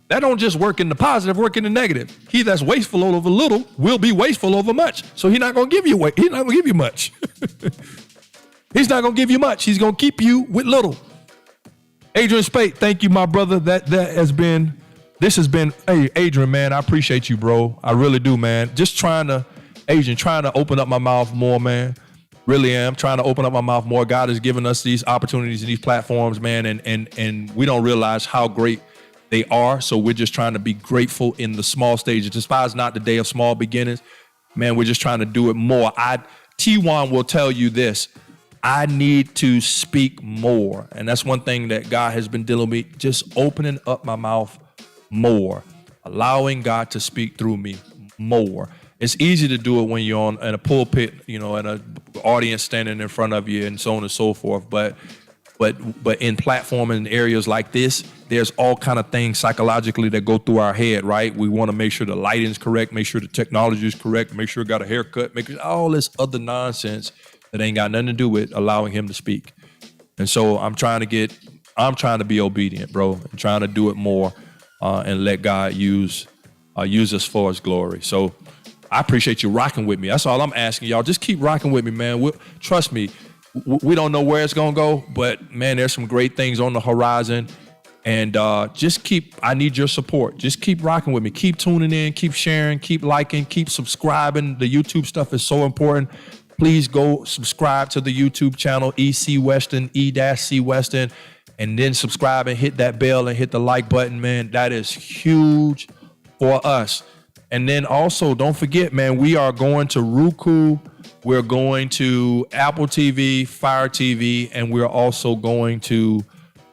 That don't just work in the positive, work in the negative. He that's wasteful over little will be wasteful over much. So he's not gonna give you much. He's not gonna give you much. He's gonna keep you with little. Adrian Spate, thank you, my brother. This has been, hey, Adrian, man, I appreciate you, bro. I really do, man. Just trying to open up my mouth more, man. Really am trying to open up my mouth more. God has given us these opportunities and these platforms, man, and we don't realize how great they are. So we're just trying to be grateful in the small stages. Despise not the day of small beginnings. Man, we're just trying to do it more. T1 will tell you this. I need to speak more. And that's one thing that God has been dealing with me, just opening up my mouth more, allowing God to speak through me more. It's easy to do it when you're in a pulpit, and an audience standing in front of you and so on and so forth. But in platform and areas like this, there's all kind of things psychologically that go through our head, right? We want to make sure the lighting is correct, make sure the technology is correct, make sure it got a haircut, make sure all this other nonsense that ain't got nothing to do with allowing him to speak. And so I'm trying to be obedient, bro, and trying to do it more and let God use us for his glory. So I appreciate you rocking with me. That's all I'm asking y'all. Just keep rocking with me, man. Trust me, we don't know where it's going to go, but man, there's some great things on the horizon. And I need your support. Just keep rocking with me. Keep tuning in, keep sharing, keep liking, keep subscribing. The YouTube stuff is so important. Please go subscribe to the YouTube channel, E.C. Weston, E-C Weston, and then subscribe and hit that bell and hit the like button, man. That is huge for us. And then also, don't forget, man, we are going to Roku. We're going to Apple TV, Fire TV, and we're also going to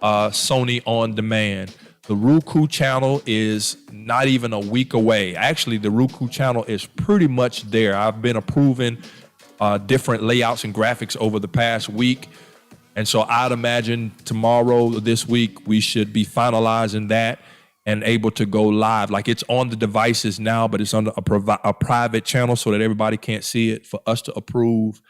Sony On Demand. The Roku channel is not even a week away. Actually, the Roku channel is pretty much there. I've been approving different layouts and graphics over the past week. And so I'd imagine tomorrow, this week, we should be finalizing that and able to go live. Like, it's on the devices now, but it's on a private channel so that everybody can't see it for us to approve.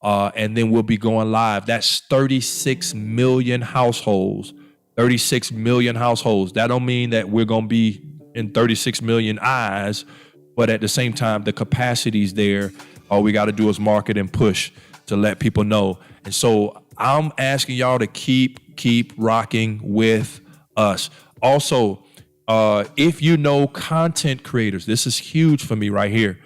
And then we'll be going live. That's 36 million households. 36 million households. That don't mean that we're going to be in 36 million eyes, but at the same time, the capacity's there. All we got to do is market and push to let people know. And so I'm asking y'all to keep rocking with us. Also, if you know content creators, this is huge for me right here.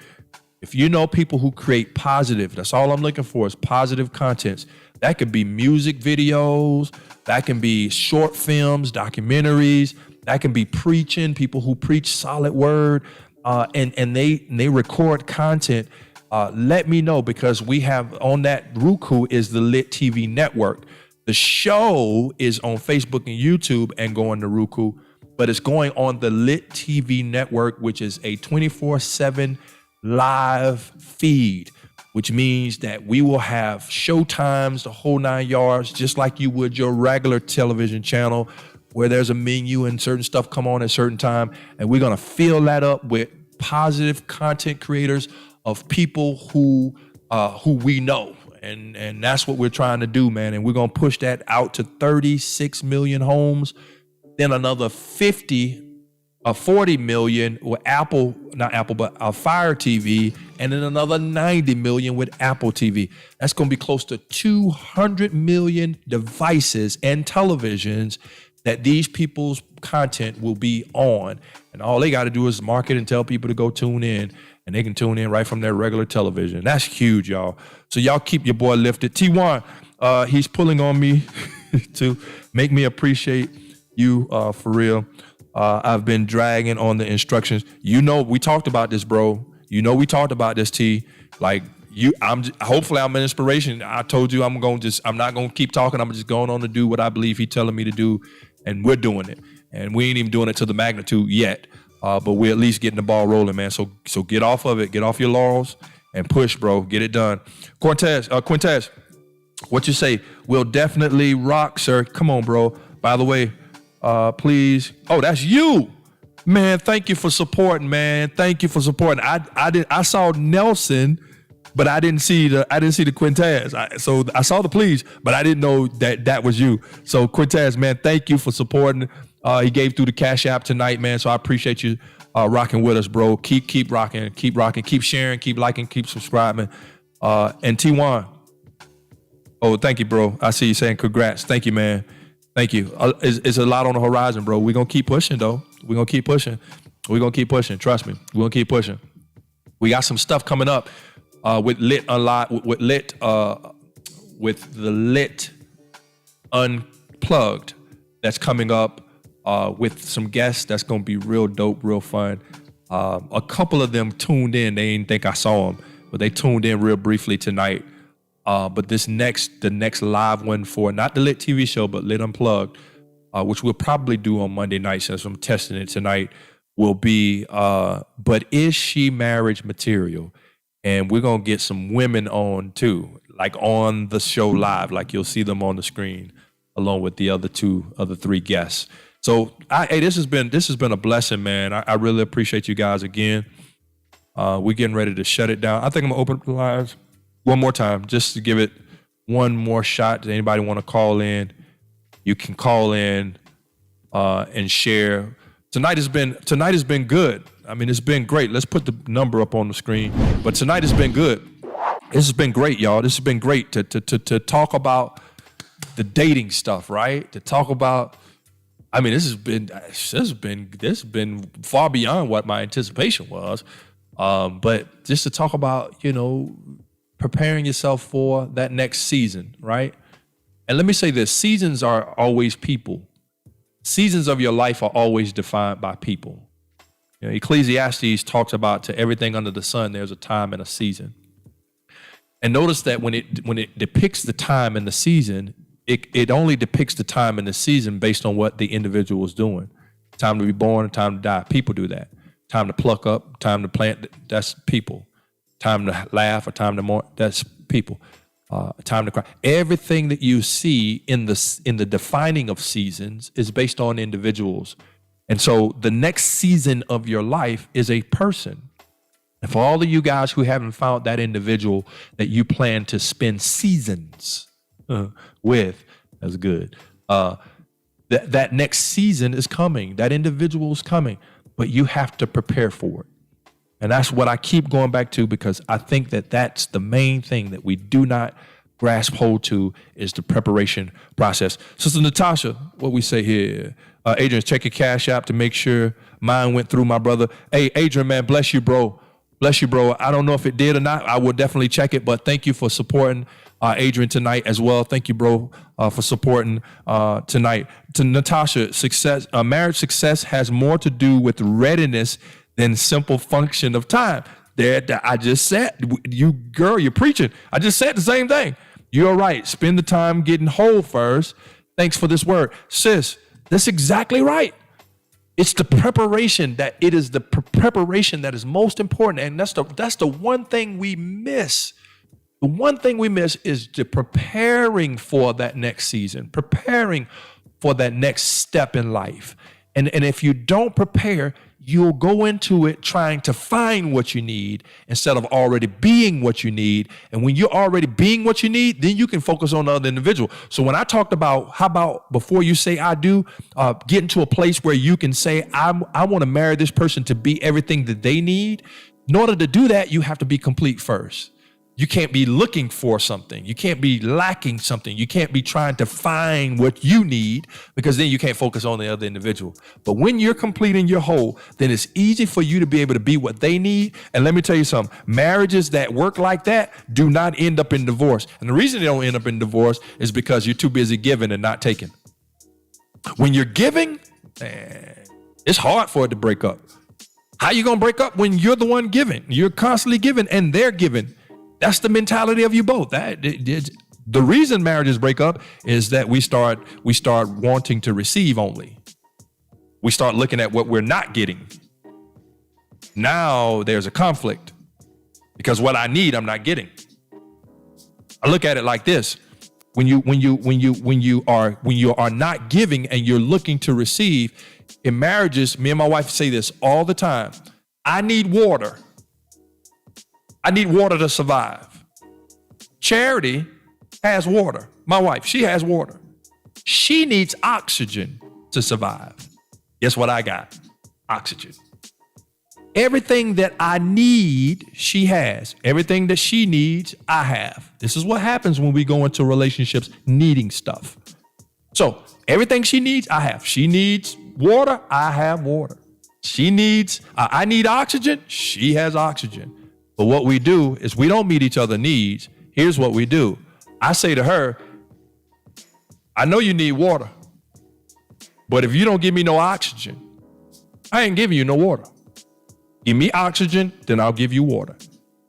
If you know people who create positive, that's all I'm looking for is positive contents. That could be music videos, that can be short films, documentaries, that can be preaching, people who preach solid word, and they record content. Let me know, because we have on that Roku is the Lit TV network. The show is on Facebook and YouTube and going to Roku. but it's going on the Lit TV network, which is a 24/7 live feed, which means that we will have showtimes, the whole 9 yards, just like you would your regular television channel, where there's a menu and certain stuff come on at a certain time. And we're going to fill that up with positive content creators of people who we know. And that's what we're trying to do, man. And we're going to push that out to 36 million homes, then another 40 million with Fire TV, and then another 90 million with Apple TV. That's going to be close to 200 million devices and televisions that these people's content will be on. And all they got to do is market and tell people to go tune in, and they can tune in right from their regular television. That's huge, y'all. So y'all keep your boy lifted. T1, he's pulling on me to make me appreciate you for real. I've been dragging on the instructions. You know, we talked about this, bro. You know, we talked about this, T. Like, hopefully I'm an inspiration. I told you I'm not going to keep talking. I'm just going on to do what I believe he's telling me to do. And we're doing it. And we ain't even doing it to the magnitude yet. But we're at least getting the ball rolling, man. So get off of it. Get off your laurels and push, bro. Get it done. Quintez, what you say? We'll definitely rock, sir. Come on, bro. By the way, please. Oh, that's you, man. Thank you for supporting, man. Thank you for supporting. I saw Nelson, but I didn't see the Quintez. So I saw the please, but I didn't know that was you. So Quintez, man, thank you for supporting. He gave through the Cash App tonight, man. So I appreciate you rocking with us, bro. Keep rocking, keep sharing, keep liking, keep subscribing. And T1. Oh, thank you, bro. I see you saying congrats. Thank you, man. Thank you. It's a lot on the horizon, bro. We're going to keep pushing, though. We're going to keep pushing. Trust me. We're going to keep pushing. We got some stuff coming up with Lit Unplugged that's coming up with some guests that's going to be real dope, real fun. A couple of them tuned in. They didn't think I saw them, but they tuned in real briefly tonight. But the next live one for not the Lit TV show, but Lit Unplugged, which we'll probably do on Monday night since I'm testing it tonight, will be, but is she marriage material? And we're going to get some women on too, like on the show live, like you'll see them on the screen along with the other three guests. So hey, this has been a blessing, man. I really appreciate you guys again. We're getting ready to shut it down. I think I'm gonna open up the lines one more time, just to give it one more shot. Does anybody want to call in? You can call in and share. Tonight has been good. I mean, it's been great. Let's put the number up on the screen. But tonight has been good. This has been great, y'all. This has been great to talk about the dating stuff, right? To talk about. I mean, this has been far beyond what my anticipation was. But just to talk about, preparing yourself for that next season, right? And let me say this, seasons are always people. Seasons of your life are always defined by people. Ecclesiastes talks about to everything under the sun, there's a time and a season. And notice that when it depicts the time and the season, it only depicts the time and the season based on what the individual is doing. Time to be born, time to die. People do that. Time to pluck up, time to plant, that's people. Time to laugh or time to mourn, that's people. Time to cry. Everything that you see in the defining of seasons is based on individuals. And so the next season of your life is a person. And for all of you guys who haven't found that individual that you plan to spend seasons with, that's good. That next season is coming. That individual is coming, but you have to prepare for it. And that's what I keep going back to, because I think that that's the main thing that we do not grasp hold to is the preparation process. Sister Natasha, what we say here, Adrian, check your Cash App to make sure mine went through, my brother. Hey, Adrian, man, bless you, bro. Bless you, bro. I don't know if it did or not. I will definitely check it, but thank you for supporting Adrian tonight as well. Thank you, bro, for supporting tonight. To Natasha, marriage success has more to do with readiness than simple function of time. I just said, you're preaching. I just said the same thing. You're right. Spend the time getting whole first. Thanks for this word. Sis, that's exactly right. It's the preparation that it is the preparation that is most important. And that's the one thing we miss. The one thing we miss is the preparing for that next season, preparing for that next step in life. And if you don't prepare, you'll go into it trying to find what you need instead of already being what you need. And when you're already being what you need, then you can focus on the other individual. So when I talked about how about before you say I do, get into a place where you can say I want to marry this person to be everything that they need. In order to do that, you have to be complete first. You can't be looking for something. You can't be lacking something. You can't be trying to find what you need, because then you can't focus on the other individual. But when you're complete and you're whole, then it's easy for you to be able to be what they need. And let me tell you something, marriages that work like that do not end up in divorce. And the reason they don't end up in divorce is because you're too busy giving and not taking. When you're giving, it's hard for it to break up. How you going to break up when you're the one giving? You're constantly giving and they're giving. That's the mentality of you both. The reason marriages break up is that we start wanting to receive only. We start looking at what we're not getting. Now there's a conflict because what I need, I'm not getting. I look at it like this. When you are not giving and you're looking to receive, in marriages, me and my wife say this all the time. I need water. I need water to survive. Charity has water. My wife, she has water. She needs oxygen to survive. Guess what I got? Oxygen. Everything that I need, she has. Everything that she needs, I have. This is what happens when we go into relationships needing stuff. So everything she needs, I have. She needs water, I have water. She needs, I need oxygen, she has oxygen. But what we do is we don't meet each other's needs. Here's what we do. I say to her, I know you need water, but if you don't give me no oxygen, I ain't giving you no water. Give me oxygen, then I'll give you water.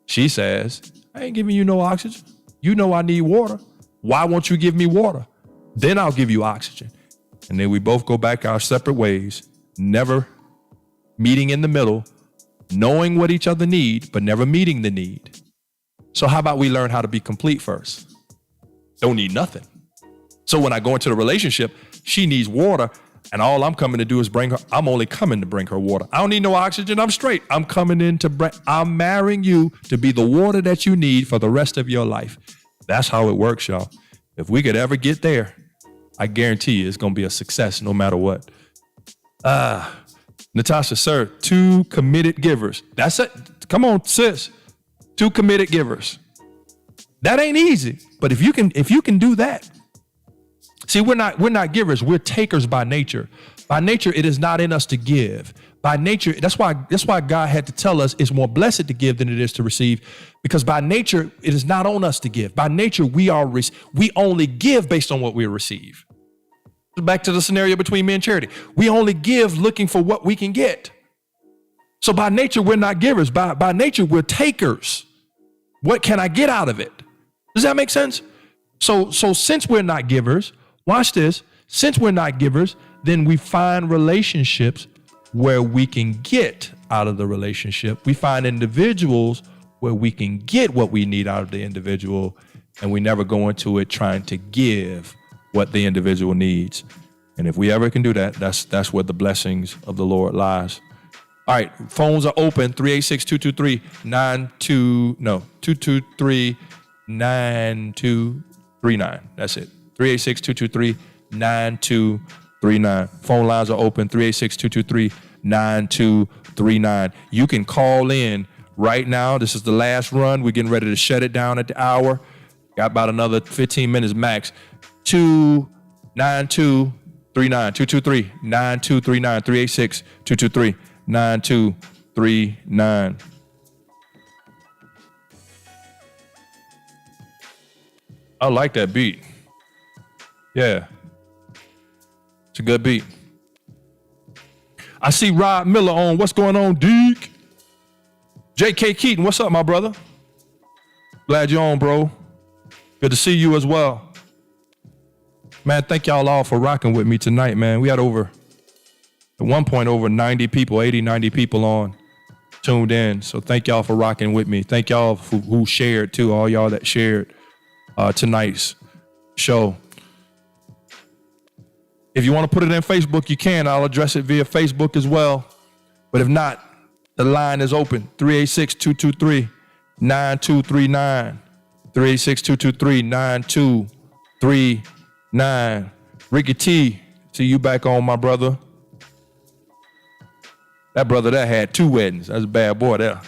She says, I ain't giving you no oxygen. You know I need water. Why won't you give me water? Then I'll give you oxygen. And then we both go back our separate ways, never meeting in the middle, knowing what each other need, but never meeting the need. So how about we learn how to be complete first? Don't need nothing. So when I go into the relationship, she needs water, and all I'm coming to do is bring her, I'm only coming to bring her water. I don't need no oxygen, I'm straight. I'm coming in I'm marrying you to be the water that you need for the rest of your life. That's how it works, y'all. If we could ever get there, I guarantee you it's gonna be a success no matter what. Natasha, sir, 2 committed givers. That's it. Come on, sis. 2 committed givers. That ain't easy, but if you can do that. See, we're not givers, we're takers by nature. By nature, it is not in us to give. By nature, that's why God had to tell us it's more blessed to give than it is to receive, because by nature, it is not on us to give. By nature, we only give based on what we receive. Back to the scenario between me and Charity. We only give looking for what we can get. So by nature, we're not givers. By nature, we're takers. What can I get out of it? Does that make sense? So since we're not givers, watch this. Since we're not givers, then we find relationships where we can get out of the relationship. We find individuals where we can get what we need out of the individual, and we never go into it trying to give what the individual needs. And if we ever can do that, that's where the blessings of the Lord lies. All right, phones are open, 223-9239. That's it, 386-223-9239. Phone lines are open, 386-223-9239. You can call in right now. This is the last run. We're getting ready to shut it down at the hour. Got about another 15 minutes max. 292-39, 223-9239, 386-223-9239. I like that beat. Yeah. It's a good beat. I see Rod Miller on. What's going on, Deke? J.K. Keaton, what's up, my brother? Glad you're on, bro. Good to see you as well. Man, thank y'all all for rocking with me tonight, man. We had over At one point, over 90 people, 80, 90 people on, tuned in. So thank y'all for rocking with me. Thank y'all who shared too, all y'all that shared tonight's show. If you want to put it in Facebook, you can. I'll address it via Facebook as well. But if not, the line is open, 386-223-9239. 386-223-9239. Ricky T, see you back on, my brother. That brother that had 2 weddings. That's a bad boy there.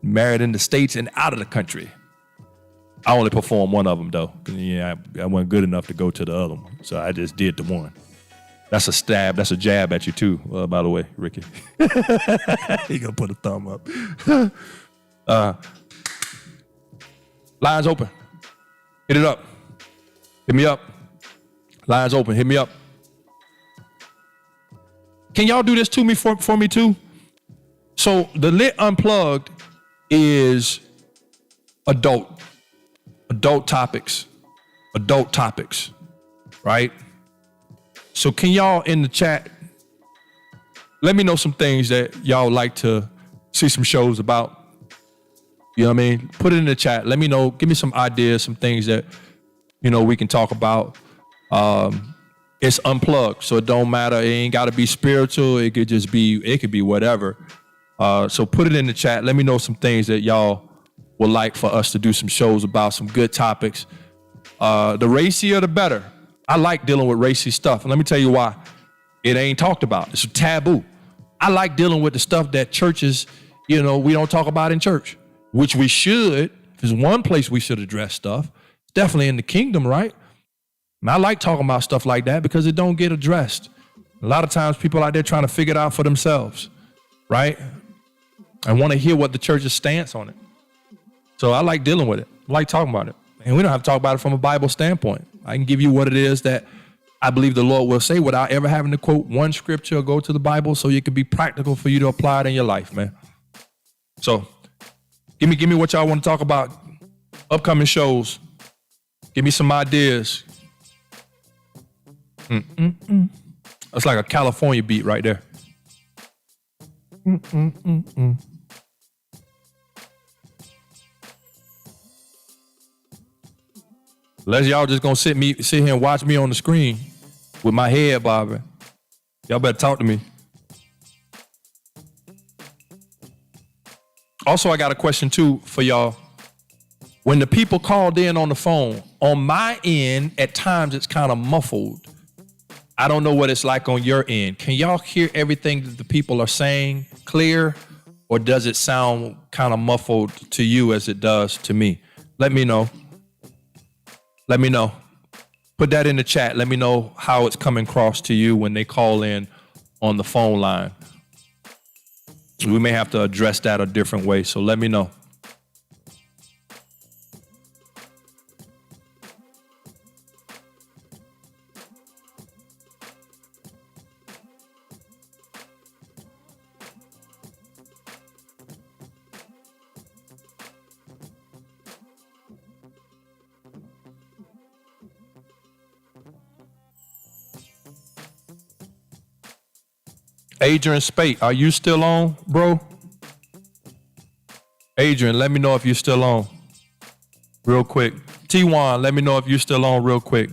Married in the States and out of the country. I only performed one of them, though. Yeah, I wasn't good enough to go to the other one, so I just did the one. That's a stab. That's a jab at you, too, by the way, Ricky. He gonna put a thumb up. Lines open. Hit it up. Hit me up. Lines open. Hit me up. Can y'all do this to me for me, too? So the Lit Unplugged is adult topics, right? So can y'all in the chat, let me know some things that y'all like to see some shows about. You know what I mean? Put it in the chat. Let me know. Give me some ideas, some things that, we can talk about. It's unplugged, so it don't matter. It ain't got to be spiritual. It could just be, whatever. So put it in the chat. Let me know some things that y'all would like for us to do some shows about, some good topics. The racier, the better. I like dealing with racy stuff. And let me tell you why. It ain't talked about. It's a taboo. I like dealing with the stuff that churches, we don't talk about in church, which we should. If there's one place we should address stuff, it's definitely in the kingdom, right? And I like talking about stuff like that because it don't get addressed. A lot of times people out there trying to figure it out for themselves, right? I want to hear what the church's stance on it. So I like dealing with it. I like talking about it. And we don't have to talk about it from a Bible standpoint. I can give you what it is that I believe the Lord will say without ever having to quote one scripture or go to the Bible, so it can be practical for you to apply it in your life, man. So give me what y'all want to talk about. Upcoming shows. Give me some ideas. That's like a California beat right there. Unless y'all just gonna sit here and watch me on the screen with my head bobbing. Y'all better talk to me. Also, I got a question too for y'all. When the people called in on the phone, on my end, at times it's kind of muffled. I don't know what it's like on your end. Can y'all hear everything that the people are saying clear, or does it sound kind of muffled to you as it does to me? Let me know. Let me know. Put that in the chat. Let me know how it's coming across to you when they call in on the phone line. We may have to address that a different way, so let me know. Adrian Spate, are you still on, bro? Adrian, let me know if you're still on. Real quick. T1, let me know if you're still on real quick.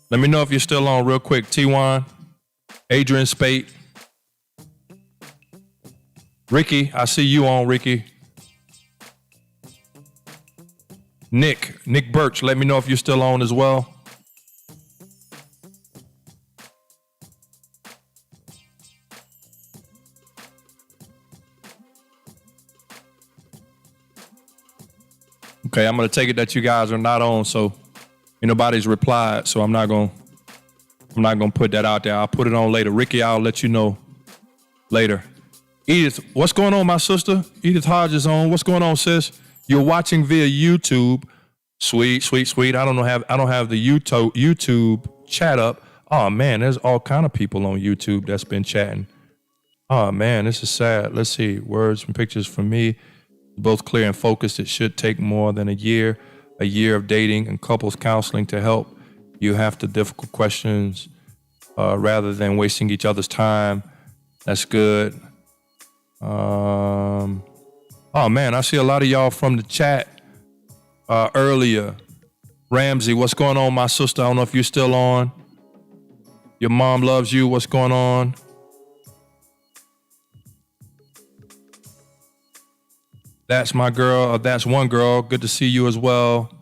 Let me know if you're still on real quick. T1, Adrian Spate. Ricky, I see you on, Ricky. Nick Birch, let me know if you're still on as well. Okay, I'm gonna take it that you guys are not on, so nobody's replied, so I'm not gonna put that out there. I'll put it on later. Ricky, I'll let you know later. Edith, what's going on, my sister? Edith Hodge is on. What's going on, sis? You're watching via YouTube. Sweet. I don't have the YouTube chat up. Oh man, there's all kind of people on YouTube that's been chatting. Oh man, this is sad. Let's see. Words and pictures from me, both clear and focused. It should take more than a year. a year of dating and couples counseling to help you have the difficult questions rather than wasting each other's time. That's good. Oh man, I see a lot of y'all from the chat earlier. Ramsey, what's going on, my sister? I don't know if you're still on. Your mom loves you. What's going on? That's my girl. That's one girl. Good to see you as well.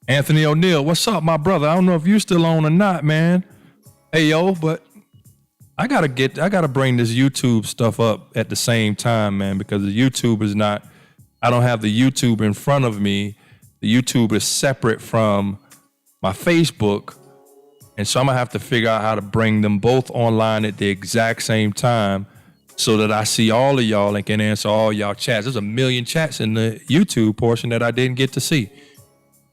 Anthony O'Neill, what's up, my brother? I don't know if you're still on or not, man. Hey, yo, but I gotta bring this YouTube stuff up at the same time, man, because the YouTube is not, I don't have the YouTube in front of me. The YouTube is separate from my Facebook. And so I'm gonna have to figure out how to bring them both online at the exact same time so that I see all of y'all and can answer all y'all chats. There's a million chats in the YouTube portion that I didn't get to see.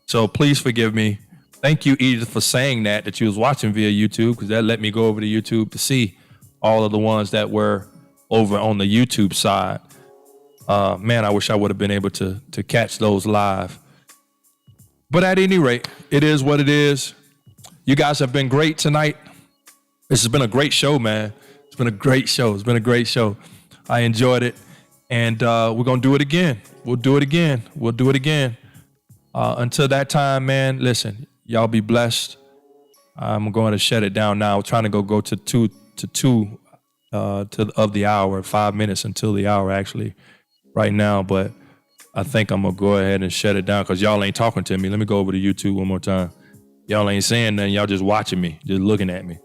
So please forgive me. Thank you, Edith, for saying that you was watching via YouTube, because that let me go over to YouTube to see all of the ones that were over on the YouTube side. Man, I wish I would have been able to catch those live. But at any rate, it is what it is. You guys have been great tonight. This has been a great show, man. It's been a great show. It's been a great show. I enjoyed it. And we're going to do it again. We'll do it again. We'll do it again. Until that time, man, listen, y'all be blessed. I'm going to shut it down now. We're trying to go to two of the hour, 5 minutes until the hour actually right now. But I think I'm going to go ahead and shut it down because y'all ain't talking to me. Let me go over to YouTube one more time. Y'all ain't saying nothing. Y'all just watching me, just looking at me.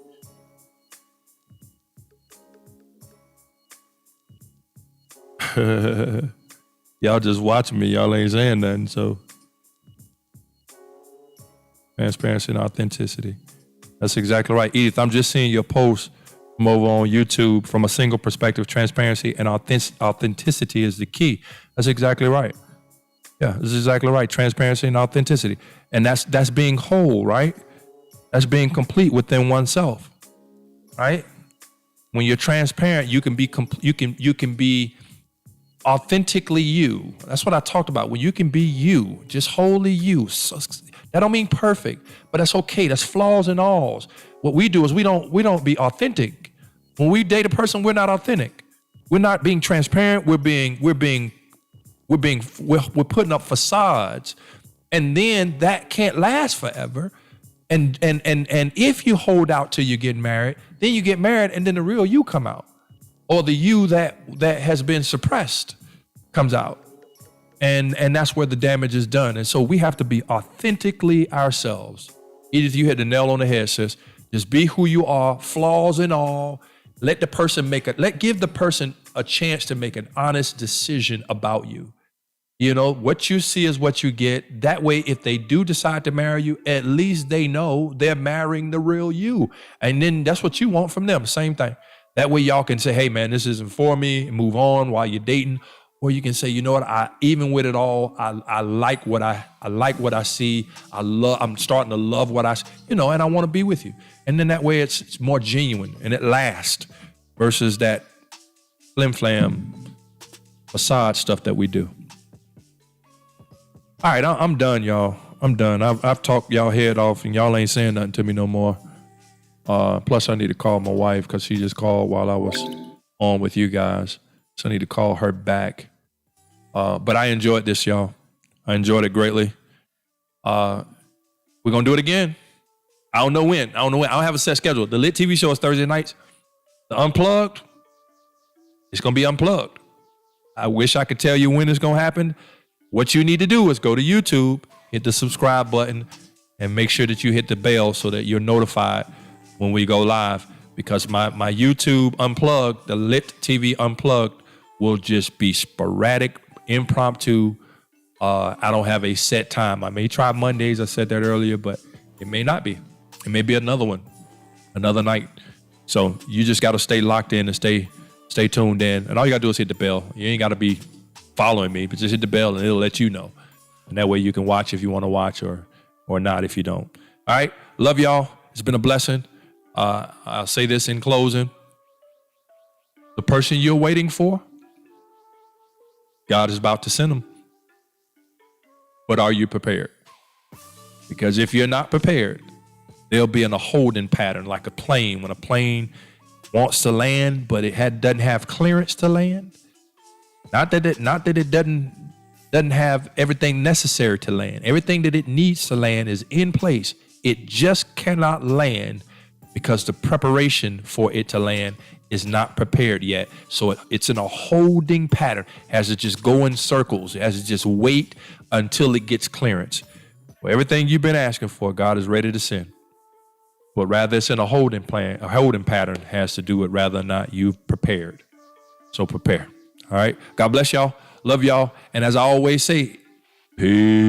Y'all just watching me. Y'all ain't saying nothing. So transparency and authenticity. That's exactly right. Edith, I'm just seeing your post from over on YouTube. From a single perspective, transparency and authenticity is the key. That's exactly right. Yeah, this is exactly right. Transparency and authenticity. And that's being whole, right? That's being complete within oneself, right? When you're transparent, you can be authentically you. That's what I talked about. When you can be you, just wholly you. So, that don't mean perfect, but that's okay. That's flaws and alls. What we do is we don't be authentic. When we date a person, we're not authentic. We're not being transparent. We're putting up facades, and then that can't last forever. And if you hold out till you get married, then you get married, and then the real you come out, or the you that has been suppressed comes out, and that's where the damage is done. And so we have to be authentically ourselves. Edith, you hit the nail on the head, sis. Just be who you are, flaws and all. Give the person a chance to make an honest decision about you. You know, what you see is what you get. That way, if they do decide to marry you, at least they know they're marrying the real you. And then that's what you want from them. Same thing. That way y'all can say, hey man, this isn't for me, and move on while you're dating. Or you can say, you know what, even with it all, I like what I see. I'm starting to love what and I want to be with you. And then that way it's more genuine and it lasts versus that flim flam facade stuff that we do. All right, I'm done, y'all. I'm done. I've talked y'all head off, and y'all ain't saying nothing to me no more. Plus, I need to call my wife because she just called while I was on with you guys. So I need to call her back. But I enjoyed this, y'all. I enjoyed it greatly. We're going to do it again. I don't know when. I don't have a set schedule. The Lit TV show is Thursday nights. The Unplugged, it's going to be unplugged. I wish I could tell you when it's going to happen. What you need to do is go to YouTube, hit the subscribe button, and make sure that you hit the bell so that you're notified when we go live. Because my YouTube Unplugged, the Lit TV Unplugged, will just be sporadic, impromptu. I don't have a set time. I may try Mondays, I said that earlier, but it may not be. It may be another one, another night. So you just got to stay locked in and stay tuned in. And all you got to do is hit the bell. You ain't got to be following me, but just hit the bell and it'll let you know. And that way you can watch if you want to watch or not if you don't. All right. Love y'all. It's been a blessing. I'll say this in closing. The person you're waiting for, God is about to send them. but are you prepared? Because if you're not prepared, they'll be in a holding pattern like a plane. When a plane wants to land, but it doesn't have clearance to land. Not that it doesn't have everything necessary to land. Everything that it needs to land is in place. It just cannot land because the preparation for it to land is not prepared yet. So it's in a holding pattern. Has to just go in circles. It has to just wait until it gets clearance. Well, everything you've been asking for, God is ready to send. But rather it's in a holding pattern has to do it rather than not you've prepared. So prepare. All right. God bless y'all. Love y'all. And as I always say, peace.